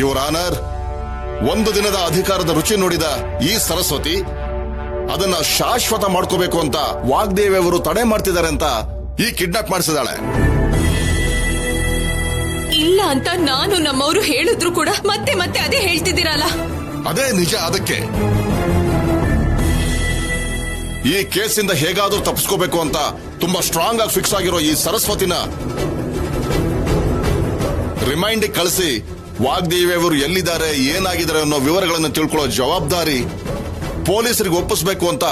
ಯುವರ್ ಆನರ್, ಒಂದು ದಿನದ ಅಧಿಕಾರದ ರುಚಿ ನೋಡಿದ ಈ ಸರಸ್ವತಿ ಅದನ್ನ ಶಾಶ್ವತ ಮಾಡ್ಕೋಬೇಕು ಅಂತ ವಾಗ್ದೇವಿ ಅವರು ತಡೆ ಮಾಡ್ತಿದ್ದಾರೆ ಅಂತ ಈ ಕಿಡ್ನಾಪ್ ಮಾಡಿಸಿದಾಳೆ. ಇಲ್ಲ ಅಂತ ನಾನು ನಮ್ಮವರು ಹೇಳಿದ್ರು ಕೂಡ ಮತ್ತೆ ಮತ್ತೆ ಅದೇ ಹೇಳ್ತಿದ್ದೀರಲ್ಲ. ಅದೇ ನಿಜ. ಅದಕ್ಕೆ ಈ ಕೇಸಿಂದ ಹೇಗಾದ್ರೂ ತಪ್ಪಿಸ್ಕೋಬೇಕು ಅಂತ ತುಂಬಾ ಸ್ಟ್ರಾಂಗ್ ಆಗಿ ಫಿಕ್ಸ್ ಆಗಿರೋ ಈ ಸರಸ್ವತಿನ ರಿಮೈಂಡಿಗೆ ಕಳಿಸಿ ವಾಗ್ದೇವಿ ಅವರು ಎಲ್ಲಿದ್ದಾರೆ ಏನಾಗಿದ್ದಾರೆ ಅನ್ನೋ ವಿವರಗಳನ್ನು ತಿಳ್ಕೊಳ್ಳೋ ಜವಾಬ್ದಾರಿ ಪೊಲೀಸರಿಗೆ ಒಪ್ಪಿಸಬೇಕು ಅಂತ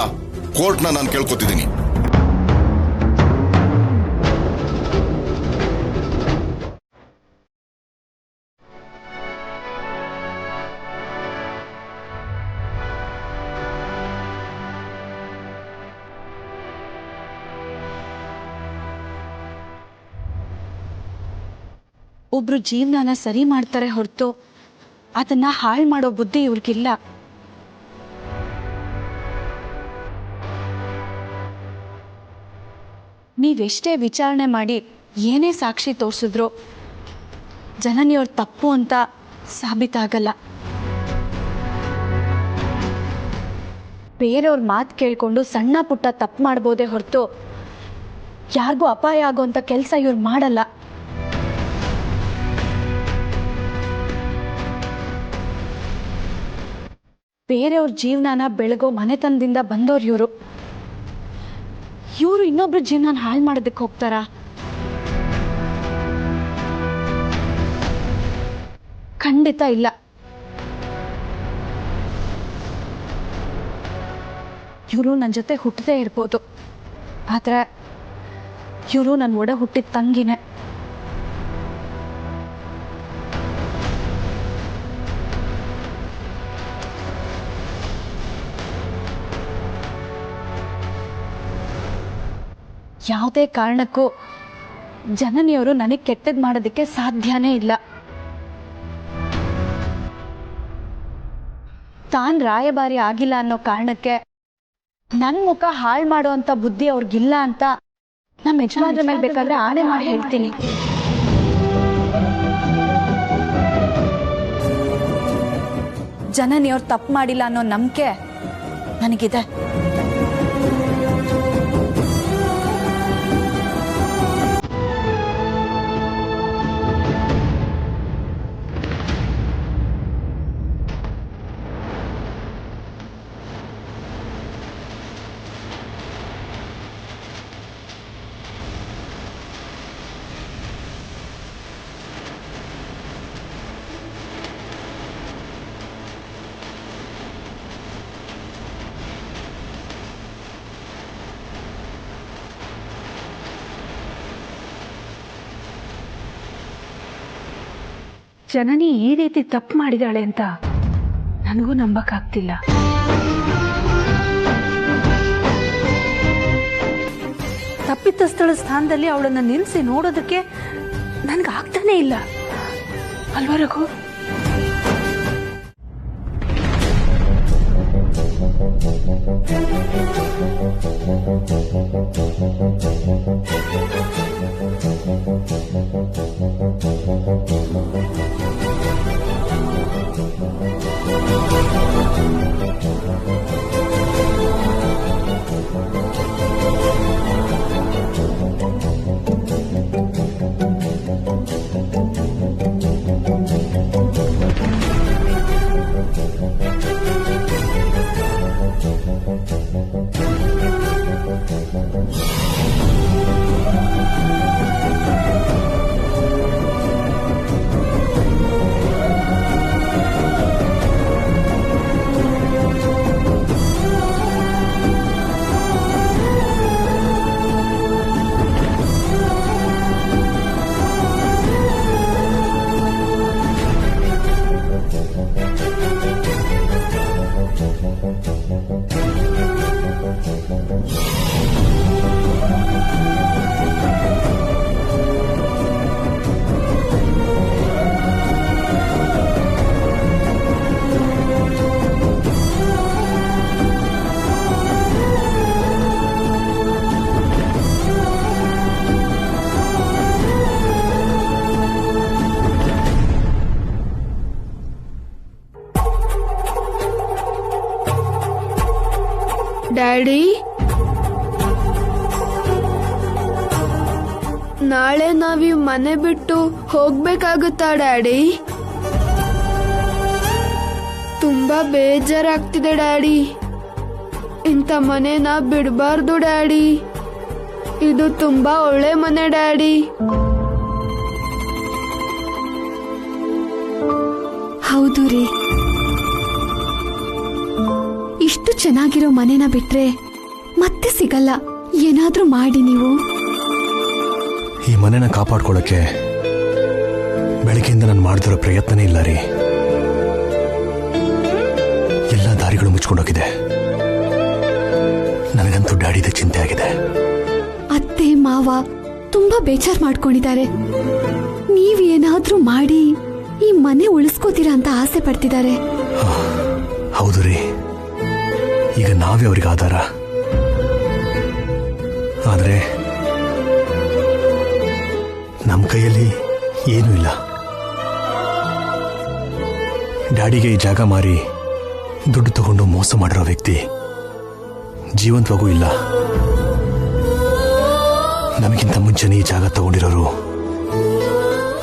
ಕೋರ್ಟ್ನ ನಾನು ಕೇಳ್ಕೊತಿದ್ದೀನಿ. ಒಬ್ರು ಜೀವನನ ಸರಿ ಮಾಡ್ತಾರೆ ಹೊರತು ಅದನ್ನ ಹಾಳು ಮಾಡೋ ಬುದ್ಧಿ ಇವ್ರಿಗಿಲ್ಲ. ನೀವೆಷ್ಟೇ ವಿಚಾರಣೆ ಮಾಡಿ ಏನೇ ಸಾಕ್ಷಿ ತೋರಿಸಿದ್ರು ಜನನಿಯವ್ರ ತಪ್ಪು ಅಂತ ಸಾಬೀತಾಗಲ್ಲ. ಬೇರೆಯವ್ರ ಮಾತು ಕೇಳ್ಕೊಂಡು ಸಣ್ಣ ಪುಟ್ಟ ತಪ್ಪು ಮಾಡ್ಬೋದೇ ಹೊರತು ಯಾರಿಗೂ ಅಪಾಯ ಆಗೋಂಥ ಕೆಲಸ ಇವ್ರು ಮಾಡಲ್ಲ. ಬೇರೆಯವ್ರ ಜೀವನನ ಬೆಳಗೋ ಮನೆತನದಿಂದ ಬಂದವ್ರು ಇವರು ಇನ್ನೊಬ್ರ ಜೀವನ ಹಾಳು ಮಾಡೋದಕ್ಕೆ ಹೋಗ್ತಾರಾ? ಖಂಡಿತ ಇಲ್ಲ. ಇವರು ನನ್ನ ಜೊತೆ ಹುಟ್ಟದೇ ಇರ್ಬೋದು, ಆದ್ರೆ ಇವರು ನನ್ನ ಒಡ ಹುಟ್ಟಿದ ತಂಗಿನೇ. ಯಾವುದೇ ಕಾರಣಕ್ಕೂ ಜನನಿಯವರು ನನಗೆ ಕೆಟ್ಟದ್ದು ಮಾಡೋದಕ್ಕೆ ಸಾಧ್ಯನೇ ಇಲ್ಲ. ತಾನು ರಾಯಭಾರಿ ಆಗಿಲ್ಲ ಅನ್ನೋ ಕಾರಣಕ್ಕೆ ನನ್ನ ಮುಖ ಹಾಳು ಮಾಡುವಂಥ ಬುದ್ಧಿ ಅವ್ರಿಗಿಲ್ಲ ಅಂತ ನಮ್ಮ ಯಜಮಾನ್ರ ಮೇಲೆ ಬೇಕಾದ್ರೆ ಆಣೆ ಮಾಡಿ ಹೇಳ್ತೀನಿ. ಜನನಿಯವ್ರು ತಪ್ಪು ಮಾಡಿಲ್ಲ ಅನ್ನೋ ನಂಬಿಕೆ ನನಗಿದೆ. ಜನನಿ ಈ ರೀತಿ ತಪ್ಪು ಮಾಡಿದಾಳೆ ಅಂತ ನನಗೂ ನಂಬಕ್ಕಾಗ್ತಿಲ್ಲ. ತಪ್ಪಿತಸ್ಥಳ ಸ್ಥಾನದಲ್ಲಿ ಅವಳನ್ನ ನಿಲ್ಲಿಸಿ ನೋಡೋದಕ್ಕೆ ನನ್ಗಾಗ್ತಾನೆ ಇಲ್ಲ ಅಲ್ವಾ ರಘು? ಡ್ಯಾಡಿ, ನಾಳೆ ನಾವೀ ಮನೆ ಬಿಟ್ಟು ಹೋಗ್ಬೇಕಾಗುತ್ತಾ ಡ್ಯಾಡಿ? ತುಂಬಾ ಬೇಜಾರಾಗ್ತಿದೆ ಡ್ಯಾಡಿ. ಇಂಥ ಮನೆನ ಬಿಡಬಾರ್ದು ಡ್ಯಾಡಿ. ಇದು ತುಂಬಾ ಒಳ್ಳೆ ಮನೆ ಡ್ಯಾಡಿ. ಚೆನ್ನಾಗಿರೋ ಮನೆನ ಬಿಟ್ರೆ ಮತ್ತೆ ಸಿಗಲ್ಲ. ಏನಾದ್ರೂ ಮಾಡಿ ನೀವು. ಈ ಮನೆನ ಕಾಪಾಡ್ಕೊಳ್ಳೋಕೆ ಬೆಳಗ್ಗೆಯಿಂದ ನಾನು ಮಾಡ್ತಿರೋ ಪ್ರಯತ್ನನೇ ಇಲ್ಲ ರೀ. ಎಲ್ಲ ದಾರಿಗಳು ಮುಚ್ಕೊಂಡೋಗಿದೆ. ನನಗಂತೂ ಡ್ಯಾಡಿದೆ ಚಿಂತೆ ಆಗಿದೆ. ಅತ್ತೆ ಮಾವ ತುಂಬಾ ಬೇಜಾರ್ ಮಾಡ್ಕೊಂಡಿದ್ದಾರೆ. ನೀವೇನಾದ್ರೂ ಮಾಡಿ ಈ ಮನೆ ಉಳಿಸ್ಕೋತೀರಾ ಅಂತ ಆಸೆ ಪಡ್ತಿದ್ದಾರೆ. ಹೌದು ರೀ, ಈಗ ನಾವೇ ಅವ್ರಿಗೆ ಆಧಾರ. ಆದ್ರೆ ನಮ್ಮ ಕೈಯಲ್ಲಿ ಏನೂ ಇಲ್ಲ. ಡ್ಯಾಡಿಗೆ ಈ ಜಾಗ ಮಾರಿ ದುಡ್ಡು ತಗೊಂಡು ಮೋಸ ಮಾಡಿರೋ ವ್ಯಕ್ತಿ ಜೀವಂತವಾಗೂ ಇಲ್ಲ. ನಮಗಿಂತ ಮುಂಚೆನೇ ಈ ಜಾಗ ತಗೊಂಡಿರೋರು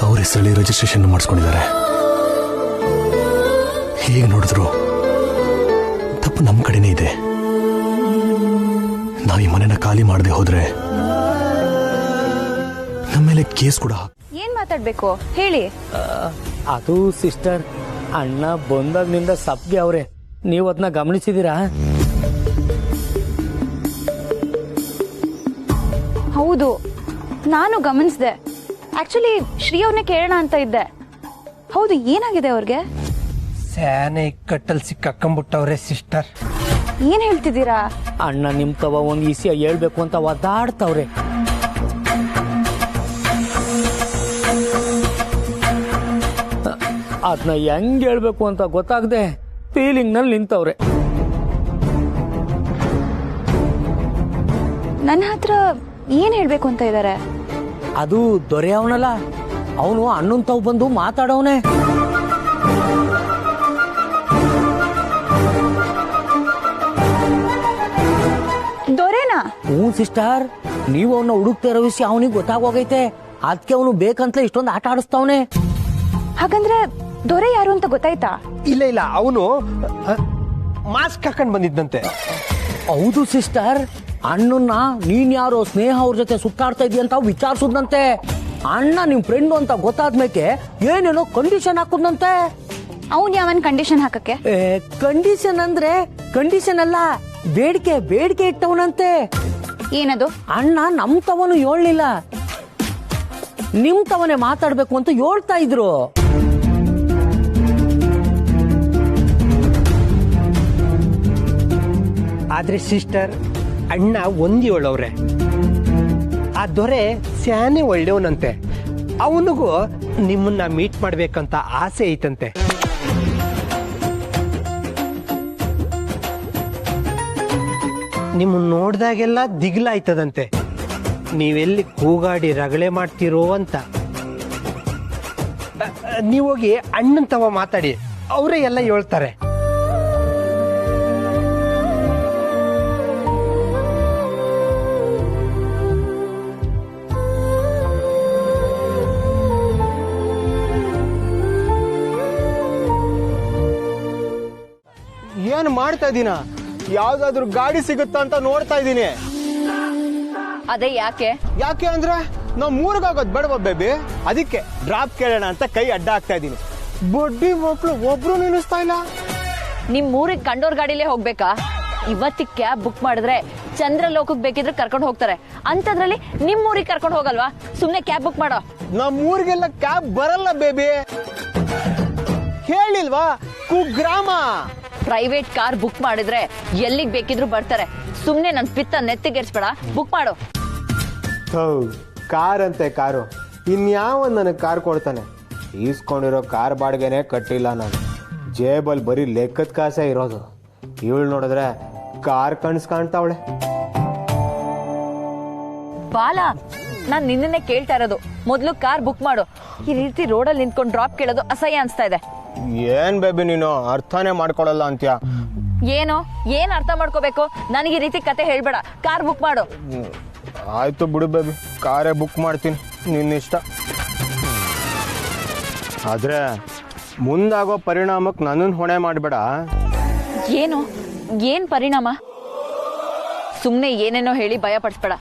ಅವ್ರ ಹೆಸರಲ್ಲಿ ರಿಜಿಸ್ಟ್ರೇಷನ್ ಮಾಡಿಸ್ಕೊಂಡಿದ್ದಾರೆ. ಹೇಗೆ ನೋಡಿದ್ರು ತಪ್ಪು ನಮ್ಮ ಕಡೆನೇ ಇದೆ. ನಾವು ಈ ಮನೆನ ಖಾಲಿ ಮಾಡದೆ ಹೋದ್ರೆ ನಮ್ಮ ಮೇಲೆ ಕೇಸ್ ಕೂಡ. ಏನ್ ಮಾತಾಡ್ಬೇಕು ಹೇಳಿ. ಅದು ಸಿಸ್ಟರ್, ಅಣ್ಣ ಬಂದಾಗ್ನಿಂದ ಸಬ್ಗೆ ಅವ್ರೆ. ನೀವು ಅದನ್ನ ಗಮನಿಸಿದೀರಾ? ಹೌದು, ನಾನು ಗಮನಿಸಿದೆ. ಆಕ್ಚುಲಿ ಶ್ರೀ ಅವ್ರನ್ನೇ ಕೇಳೋಣ ಅಂತ ಇದ್ದೆ. ಹೌದು, ಏನಾಗಿದೆ ಅವ್ರಿಗೆ? ಸ್ಯಾನೆ ಇಕ್ಕಟ್ಟಲ್ಲಿ ಸಿಕ್ಕಾಕೊಂಡ್ಬಿಟ್ಟವ್ರೆ ಸಿಸ್ಟರ್. ಏನ್ ಹೇಳ್ತಿದ್ದೀರಾ? ಅಣ್ಣ ನಿಮ್ ತವ ಒಂದ್ ಈಸಿಯ ಹೇಳ್ಬೇಕು ಅಂತ ಒದ್ದಾಡ್ತವ್ರೆ. ಅದನ್ನ ಹೆಂಗ್ ಹೇಳ್ಬೇಕು ಅಂತ ಗೊತ್ತಾಗದೆ ಫೀಲಿಂಗ್ ನಲ್ಲಿ ನಿಂತವ್ರೆ. ನನ್ನ ಹತ್ರ ಏನ್ ಹೇಳ್ಬೇಕು ಅಂತ ಇದ್ದಾರೆ? ಅದು ದೊರೆ ಅವನಲ್ಲ, ಅವನು ಅಣ್ಣನ್ ತಾವ್ ಬಂದು ಮಾತಾಡವನೆ. ದೊರೆನಾ? ಹ್ಞೂ ಸಿಸ್ಟರ್, ನೀವು ಅವನ್ನ ಹುಡುಕ್ತಾ ಇರೋ ವಿಷಯ ಅವನಿಗೆ ಗೊತ್ತಾಗೋಗೈತೆ. ಅದಕ್ಕೆ ಅವನು ಬೇಕಂತಲೇ ಇಷ್ಟೊಂದು ಆಟ ಆಡಿಸ್ತಾವನೆ. ಹಾಗಂದ್ರೆ ದೊರೆ ಯಾರು ಅಂತ ಗೊತ್ತಾಯ್ತಾ? ಇಲ್ಲ ಇಲ್ಲ, ಅವನು ಮಾಸ್ಕ್ ಹಾಕೊಂಡ್ ಬಂದಿದ್ದಂತೆ. ಹೌದು ಸಿಸ್ಟರ್, ಅಣ್ಣನ್ನ ನೀನ್ ಯಾರೋ ಸ್ನೇಹ ಅವ್ರ ಜೊತೆ ಸುತ್ತಾಡ್ತಾ ಇದೀಯ ಅಂತ ವಿಚಾರಿಸುದಂತೆ. ಅಣ್ಣ ನಿಮ್ ಫ್ರೆಂಡ್ ಅಂತ ಗೊತ್ತಾದ್ಮೇಲೆ ಏನೇನೋ ಕಂಡೀಷನ್ ಹಾಕುದಂತೆ. ಅವನ್ ಯಾವನ್ ಕಂಡೀಷನ್ ಹಾಕಕ್ಕೆ? ಕಂಡೀಷನ್ ಅಂದ್ರೆ ಕಂಡೀಷನ್ ಅಲ್ಲ, ಬೇಡಿಕೆ ಇಟ್ಟವನಂತೆ. ಏನದು? ಅಣ್ಣ ನಮ್ ತವನು ಹೇಳಲಿಲ್ಲ, ನಿಮ್ ತವನೇ ಮಾತಾಡ್ಬೇಕು ಅಂತ ಹೇಳ್ತಾ ಇದ್ರು. ಆದ್ರೆ ಸಿಸ್ಟರ್, ಅಣ್ಣ ಒಂದಿ ಒಳ್ಳವ್ರೆ. ಆ ದೊರೆ ಸ್ಯಾನೆ ಒಳ್ಳೆಯವನಂತೆ. ಅವನಿಗೂ ನಿಮ್ಮನ್ನ ಮೀಟ್ ಮಾಡ್ಬೇಕಂತ ಆಸೆ ಐತಂತೆ. ನಿಮ್ಮನ್ನ ನೋಡ್ದಾಗೆಲ್ಲ ದಿಗ್ಲಾಯ್ತದಂತೆ. ನೀವೆಲ್ಲಿ ಕೂಗಾಡಿ ರಗಳೆ ಮಾಡ್ತೀರೋ ಅಂತ. ನೀವೋಗಿ ಅಣ್ಣನ್ ತವ ಮಾತಾಡಿ, ಅವರೇ ಎಲ್ಲ ಹೇಳ್ತಾರೆ. ಏನ್ ಮಾಡ್ತಾ ಇದೀನ? ಯಾವ್ದಾದ್ರು ಗಾಡಿ ಸಿಗುತ್ತಾ ಅಂತ ನೋಡ್ತಾ ಇದೀನಿ. ಅದೇ ಯಾಕೆ? ಯಾಕೆ ಅಂದ್ರೆ ನಾವ್ ಮೂರ್ಗಾಗೋದ್ ಬೇಡವಾ ಬೇಬಿ, ಅದಕ್ಕೆ ಡ್ರಾಪ್ ಕೇಳೋಣ ಅಂತ ಕೈ ಅಡ್ಡ ಹಾಕ್ತಾ ಇದೀನಿ. ಬಡ್ಡಿ ಮಕ್ಳು ಒಬ್ರು ನಿಲ್ಲಿಸ್ತಾ ಇಲ್ಲ. ನಿಮ್ ಊರಿಗೆ ಕಂಡೋರ್ ಗಾಡಿಲೇ ಹೋಗ್ಬೇಕಾ? ಇವತ್ತಿಗೆ ಕ್ಯಾಬ್ ಬುಕ್ ಮಾಡಿದ್ರೆ ಚಂದ್ರಲೋಕಕ್ಕೆ ಬೇಕಿದ್ರೆ ಕರ್ಕೊಂಡು ಹೋಗ್ತಾರೆ. ಅಂತದ್ರಲ್ಲಿ ನಿಮ್ ಊರಿಗೆ ಕರ್ಕೊಂಡು ಹೋಗಲ್ವಾ? ಸುಮ್ನೆ ಕ್ಯಾಬ್ ಬುಕ್ ಮಾಡೋ. ನಮ್ ಊರಿಗೆಲ್ಲ ಕ್ಯಾಬ್ ಬರಲ್ಲ ಬೇಬಿ. ಹೇಳಿಲ್ವಾ, ಕುಗ್ರಾಮ. ಪ್ರೈವೇಟ್ ಕಾರ್ ಬುಕ್ ಮಾಡಿದ್ರೆ ಎಲ್ಲಿಗೆ ಬೇಕಿದ್ರು ಬರ್ತಾರೆ. ಸುಮ್ನೆ ನನ್ ಪಿತ್ತ ನೆತ್ತಿಗೇರ್ಸ್ಬೇಡ, ಬುಕ್ ಮಾಡು. ಕಾರ್ ಅಂತೆ ಕಾರು, ಇನ್ಯಾವ ನನಗೆ ಕಾರ್ ಕೊಡ್ತಾನೆ? ಈಸ್ಕೊಂಡಿರೋ ಕಾರ್ ಬಾಡಿಗೆನೆ ಕಟ್ಟಿಲ್ಲ ನಾನು. ಜೇಬಲ್ ಬರೀ ಲೆಕ್ಕದ ಕಾಸೆ ಇರೋದು. ಇವಳು ನೋಡಿದ್ರೆ ಕಾರ್ ಕಾಣ್ತಾವಳೆ. ಬಾಲ, ನಾನ್ ನಿನ್ನೆ ಕೇಳ್ತಾ ಇರೋದು, ಮೊದ್ಲು ಕಾರ್ ಬುಕ್ ಮಾಡು. ಈ ರೀತಿ ರೋಡಲ್ಲಿ ನಿಂತ್ಕೊಂಡು ಡ್ರಾಪ್ ಕೇಳೋದು ಅಸಹ್ಯ ಅನ್ಸ್ತಾ ಇದೆ. ಏನ್ ಬೇಬಿ ನೀನು ಅರ್ಥನೇ ಮಾಡ್ಕೊಳಲ್ಲ ಅಂತ್ಯ. ಏನ್ ಅರ್ಥ ಮಾಡ್ಕೋಬೇಕು? ನನಗೆ ಈ ರೀತಿ ಕತೆ ಹೇಳ್ಬೇಡ, ಕಾರ್ ಬುಕ್ ಮಾಡು. ಆಯ್ತು ಬಿಡು ಬೇಬಿ, ಕಾರೇ ಬುಕ್ ಮಾಡ್ತೀನಿ, ನಿನ್ನ ಇಷ್ಟ. ಆದ್ರೆ ಮುಂದಾಗೋ ಪರಿಣಾಮಕ್ಕೆ ನನ್ನನ್ನು ಹೊಣೆ ಮಾಡಬೇಡ. ಏನ್ ಪರಿಣಾಮ? ಸುಮ್ನೆ ಏನೇನೋ ಹೇಳಿ ಭಯ ಪಡಿಸ್ಬೇಡ.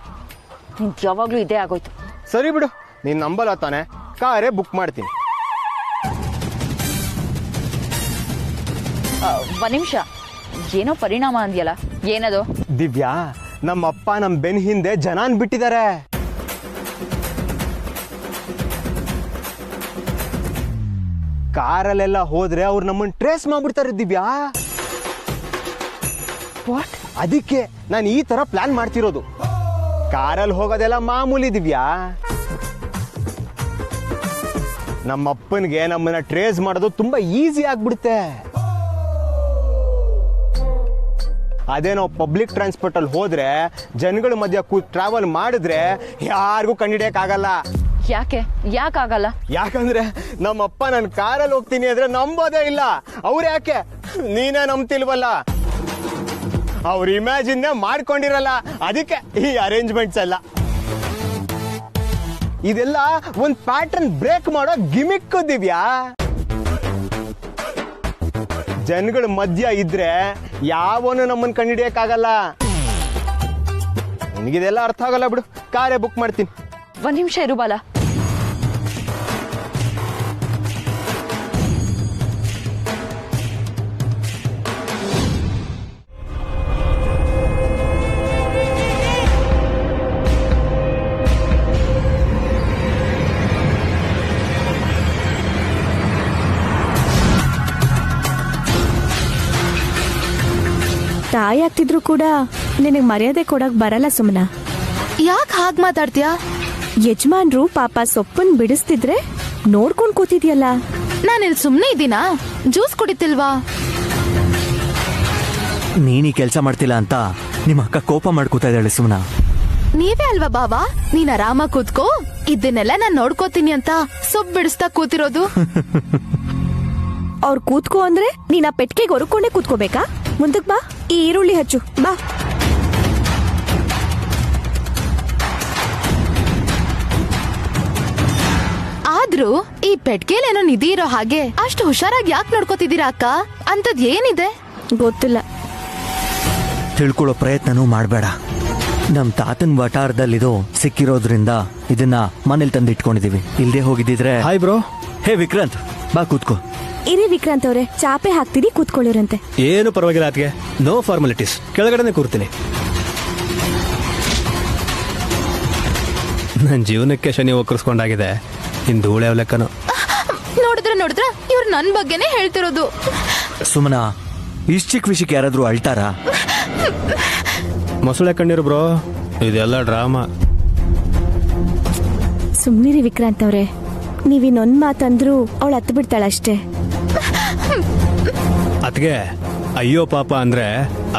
ನಿನ್ ಯಾವಾಗ್ಲೂ ಇದೇ ಆಗೋಯ್ತು. ಸರಿ ಬಿಡು, ನೀನ್ ನಂಬಲ್ಲ ತಾನೆ, ಕಾರೇ ಬುಕ್ ಮಾಡ್ತೀನಿ. ಒಂದ್ ನಿಮಿಷ, ಏನೋ ಪರಿಣಾಮ ಅಂದ್ಯಲ್ಲ, ಏನದು? ದಿವ್ಯಾ, ನಮ್ಮಪ್ಪ ನಮ್ಮ ಬೆನ್ ಹಿಂದೆ ಜನಾನ್ ಬಿಟ್ಟಿದ್ದಾರೆ. ಕಾರಲ್ಲೆಲ್ಲ ಹೋದ್ರೆ ಅವ್ರು ನಮ್ಮನ್ನ ಟ್ರೇಸ್ ಮಾಡ್ಬಿಡ್ತಾರೆ ದಿವ್ಯಾ. ಅದಕ್ಕೆ ನಾನು ಈ ತರ ಪ್ಲಾನ್ ಮಾಡ್ತಿರೋದು. ಕಾರಲ್ಲಿ ಹೋಗೋದೆಲ್ಲ ಮಾಮೂಲಿ ದಿವ್ಯಾ. ನಮ್ಮಪ್ಪನಿಗೆ ನಮ್ಮನ್ನ ಟ್ರೇಸ್ ಮಾಡೋದು ತುಂಬಾ ಈಸಿ ಆಗ್ಬಿಡುತ್ತೆ. ಅದೇ ನಾವು ಪಬ್ಲಿಕ್ ಟ್ರಾನ್ಸ್ಪೋರ್ಟ್ ಅಲ್ಲಿ ಹೋದ್ರೆ ಜನಗಳ ಮಧ್ಯ ಟ್ರಾವೆಲ್ ಮಾಡಿದ್ರೆ ಯಾರಿಗೂ ಕಂಡಿಡಿಯಕ್ಕಾಗಲ್ಲ. ಯಾಕಾಗಲ್ಲ? ಯಾಕಂದ್ರೆ ನಮ್ಮಪ್ಪ ನಾನು ಕಾರಲ್ಲಿ ಹೋಗ್ತೀನಿ ಅಂದ್ರೆ ನಂಬೋದೇ ಇಲ್ಲ. ಅವ್ರು ಯಾಕೆ? ನೀನೇ ನಂಬ್ತಿಲ್ವಲ್ಲ. ಅವ್ರ ಇಮ್ಯಾಜಿನ್ ಮಾಡ್ಕೊಂಡಿರಲ್ಲ. ಅದಕ್ಕೆ ಈ ಅರೇಂಜ್ಮೆಂಟ್ಸ್ ಎಲ್ಲ. ಇದೆಲ್ಲ ಒಂದ್ ಪ್ಯಾಟರ್ನ್ ಬ್ರೇಕ್ ಮಾಡೋ ಗಿಮಿಕ್ ದಿವ್ಯಾ. ಜನಗಳ ಮಧ್ಯ ಇದ್ರೆ ಯಾವನು ನಮ್ಮನ್ನ ಕಂಡಿಡಿಯಕ್ಕಾಗಲ್ಲ. ನಿನಗಿದೆಲ್ಲ ಅರ್ಥ ಆಗಲ್ಲ ಬಿಡು. ಕಾರೇ ಬುಕ್ ಮಾಡ್ತೀನಿ. ಒಂದ್ ನಿಮಿಷ ಇರು ಬಾಲ. ತಾಯಿ ಆಗ್ತಿದ್ರು ಕೂಡ ನಿನಗೆ ಮರ್ಯಾದೆ ಕೊಡಕ್ ಬರಲ್ಲ ಸುಮನ. ಯಾಕೆ ಹಾಗೆ ಮಾತಾಡ್ತೀಯಾ? ಯಜಮಾನ್ರು ಪಾಪ ಸೊಪ್ಪನ್ ಬಿಡಿಸ್ತಿದ್ರೆ ನೋಡ್ಕೊಂಡ್ ಕೂತಿದ್ಯಲ್ಲ. ನಾನಿಲ್ಲಿ ಸುಮ್ನೆ ಇದ್ದೀನಾ? ಜ್ಯೂಸ್ ಕುಡಿತಿಲ್ವಾ? ನೀನೀ ಕೆಲಸ ಮಾಡ್ತಿಲ್ಲ ಅಂತ ನಿಮ್ಮ ಅಕ್ಕ ಕೋಪ ಮಾಡ್ಕೋತಾ ಇದ್ದಾಳೆ ಸುಮನ. ನೀವೇ ಅಲ್ವಾ ಬಾವಾ, ನೀನ್ ಆರಾಮಾಗಿ ಕೂತ್ಕೋ, ಇದನ್ನೆಲ್ಲ ನಾನ್ ನೋಡ್ಕೋತೀನಿ ಅಂತ ಸೊಪ್ಪು ಬಿಡಿಸ್ತಾ ಕೂತಿರೋದು. ಅವ್ರು ಕೂತ್ಕೋ ಅಂದ್ರೆ ನೀನ್ ಆ ಪೆಟ್ಕೆಗೆ ಹೊರ್ಕೊಂಡೇ ಕೂತ್ಕೋಬೇಕಾ? ಮುಂದಕ್ ಬಾ, ಈ ಈರುಳ್ಳಿ ಹಚ್ಚು ಬಾ. ಆದ್ರೂ ಈ ಪೆಟ್ಗೆಲೇನೋ ನಿಧಿ ಇರೋ ಹಾಗೆ ಅಷ್ಟು ಹುಷಾರಾಗಿ ಯಾಕೆ ನೋಡ್ಕೋತಿದ್ದೀರಾ ಅಕ್ಕ? ಅಂತದ್ ಏನಿದೆ? ಗೊತ್ತಿಲ್ಲ. ತಿಳ್ಕೊಳ್ಳೋ ಪ್ರಯತ್ನನೂ ಮಾಡಬೇಡ. ನಮ್ ತಾತನ್ ವಟಾರದಲ್ಲಿದು ಸಿಕ್ಕಿರೋದ್ರಿಂದ ಇದನ್ನ ಮನೇಲಿ ತಂದು ಇಟ್ಕೊಂಡಿದೀವಿ. ಇಲ್ದೇ ಹೋಗಿದ್ದಿದ್ರೆ. Hi bro. ಹೇ ವಿಕ್ರಾಂತ್, ಬಾ ಕೂತ್ಕೋ. ಇರಿ ವಿಕ್ರಾಂತ್ ಅವ್ರೆ, ಚಾಪೆ ಹಾಕ್ತೀರಿ, ಕೂತ್ಕೊಳ್ಳಿರಂತೆ. ಏನು ಪರವಾಗಿಲ್ಲ ಅದ್ಗೆ, ನೋ ಫಾರ್ಮಾಲಿಟೀಸ್. ಕೆಳಗಡೆನೆ ಕೂರ್ತೀನಿ. ನನ್ನ ಜೀವನಕ್ಕೆ ಶನಿ ಒಕ್ಕರ್ಸ್ಕೊಂಡಾಗಿದೆ. ಇನ್ ಧೂಳೆ ಲೆಕ್ಕನು. ನೋಡಿದ್ರ ಇವ್ರು ನನ್ ಬಗ್ಗೆನೇ ಹೇಳ್ತಿರೋದು. ಸುಮನ, ಇಷ್ಟ ಚಿಕ್ಕ ವಿಷಯಕ್ಕೆ ಯಾರಾದ್ರೂ ಅಳ್ತಾರಾ? ಮೊಸಳೆ ಕಣ್ಣೀರು ಬ್ರೋ, ಇದೆಲ್ಲ ಡ್ರಾಮಾ. ಸುಮ್ನಿರಿ ವಿಕ್ರಾಂತ್ ಅವ್ರೆ, ನೀವಿನ್ನೊಂದ್ ಮಾತಂದ್ರು ಅವಳು ಹತ್ತು ಬಿಡ್ತಾಳಷ್ಟೇ. ಅದ್ಗೆ ಅಯ್ಯೋ ಪಾಪ ಅಂದ್ರೆ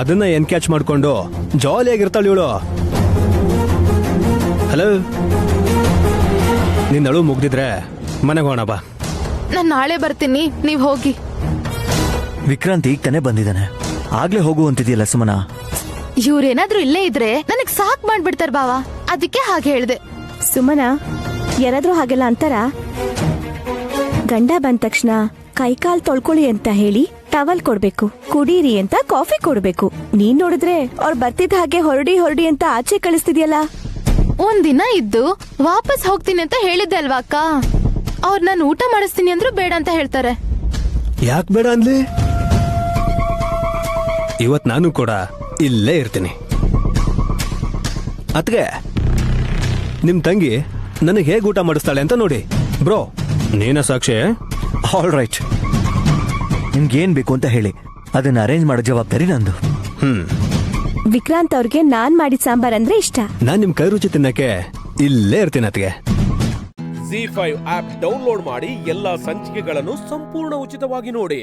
ಅದನ್ನ ಎನ್ಕ್ಯಾಚ್ ಮಾಡ್ಕೊಂಡು ಜಾಲಿಯಾಗಿರ್ತಾಳೆ ಇವಳು. ಹಲೋ, ನಿನ್ನ ಅಳು ಮುಗ್ದಿದ್ರೆ ಮನೆಗೆ ಹೋಗೋಣ ಬಾ. ನಾನ್ ನಾಳೆ ಬರ್ತೀನಿ, ನೀವ್ ಹೋಗಿ. ವಿಕ್ರಾಂತ್ ಈಗ ತಾನೇ ಬಂದಿದ್ದಾನೆ, ಆಗ್ಲೇ ಹೋಗು ಅಂತಿದ್ಯಲ್ಲ ಸುಮನ. ಇವ್ರೇನಾದ್ರೂ ಇಲ್ಲೇ ಇದ್ರೆ ನನಗ್ ಸಾಕ್ ಮಾಡ್ಬಿಡ್ತಾರ ಬಾವಾ, ಅದಕ್ಕೆ ಹಾಗೆ ಹೇಳ್ದೆ. ಸುಮನ, ಯಾರಾದ್ರೂ ಹಾಗೆಲ್ಲ ಅಂತಾರ? ಗಂಡ ಬಂದ ತಕ್ಷಣ ಕೈಕಾಲ್ ತೊಳ್ಕೊಳ್ಳಿ ಅಂತ ಹೇಳಿ ಟವಲ್ ಕೊಡ್ಬೇಕು, ಕುಡೀರಿ ಅಂತ ಕಾಫಿ ಕೊಡ್ಬೇಕು. ನೀನ್ ನೋಡಿದ್ರೆ ಅವ್ರು ಬರ್ತಿದ್ದ ಹಾಗೆ ಹೊರಡಿ ಅಂತ ಆಚೆ ಕಳಿಸ್ತಿದ್ಯಲ್ಲ. ಒಂದಿನ ಇದ್ದು ವಾಪಸ್ ಹೋಗ್ತೀನಿ ಅಂತ ಹೇಳಿದ್ದೆ ಅಲ್ವಾ ಅಕ್ಕ? ಅವ್ರು ನಾನು ಊಟ ಮಾಡಿಸ್ತೀನಿ ಅಂದ್ರೂ ಬೇಡ ಅಂತ ಹೇಳ್ತಾರೆ. ಯಾಕೆ ಬೇಡ ಅಂದ್ಲಿ? ಇವತ್ ನಾನು ಕೂಡ ಇಲ್ಲೇ ಇರ್ತೀನಿ. ಅತ್ಗೆ, ನಿಮ್ ತಂಗಿ ನನಗೆ ಹೇಗೆ ಊಟ ಮಾಡಿಸ್ತಾಳೆ ಅಂತ ನೋಡಿ. ಬ್ರೋ, ನೀನ ಸಾಕ್ಷಿ. ಆಲ್ ರೈಟ್, ನಿಮ್ಗೇನ್ ಬೇಕು ಅಂತ ಹೇಳಿ, ಅದನ್ನ ಅರೇಂಜ್ ಮಾಡೋ ಜವಾಬ್ದಾರಿ ನಂದು. ವಿಕ್ರಾಂತ್ ಅವ್ರಿಗೆ ನಾನ್ ಮಾಡಿದ ಸಾಂಬಾರ್ ಅಂದ್ರೆ ಇಷ್ಟ. ನಾನ್ ನಿಮ್ ಕೈ ರುಚಿ ತಿನ್ನಕ್ಕೆ ಇಲ್ಲೇ ಇರ್ತೀನಿ ಅತ್ಗೆ. ZEE5 ಆಪ್ ಡೌನ್ಲೋಡ್ ಮಾಡಿ ಎಲ್ಲಾ ಸಂಚಿಕೆಗಳನ್ನು ಸಂಪೂರ್ಣ ಉಚಿತವಾಗಿ ನೋಡಿ.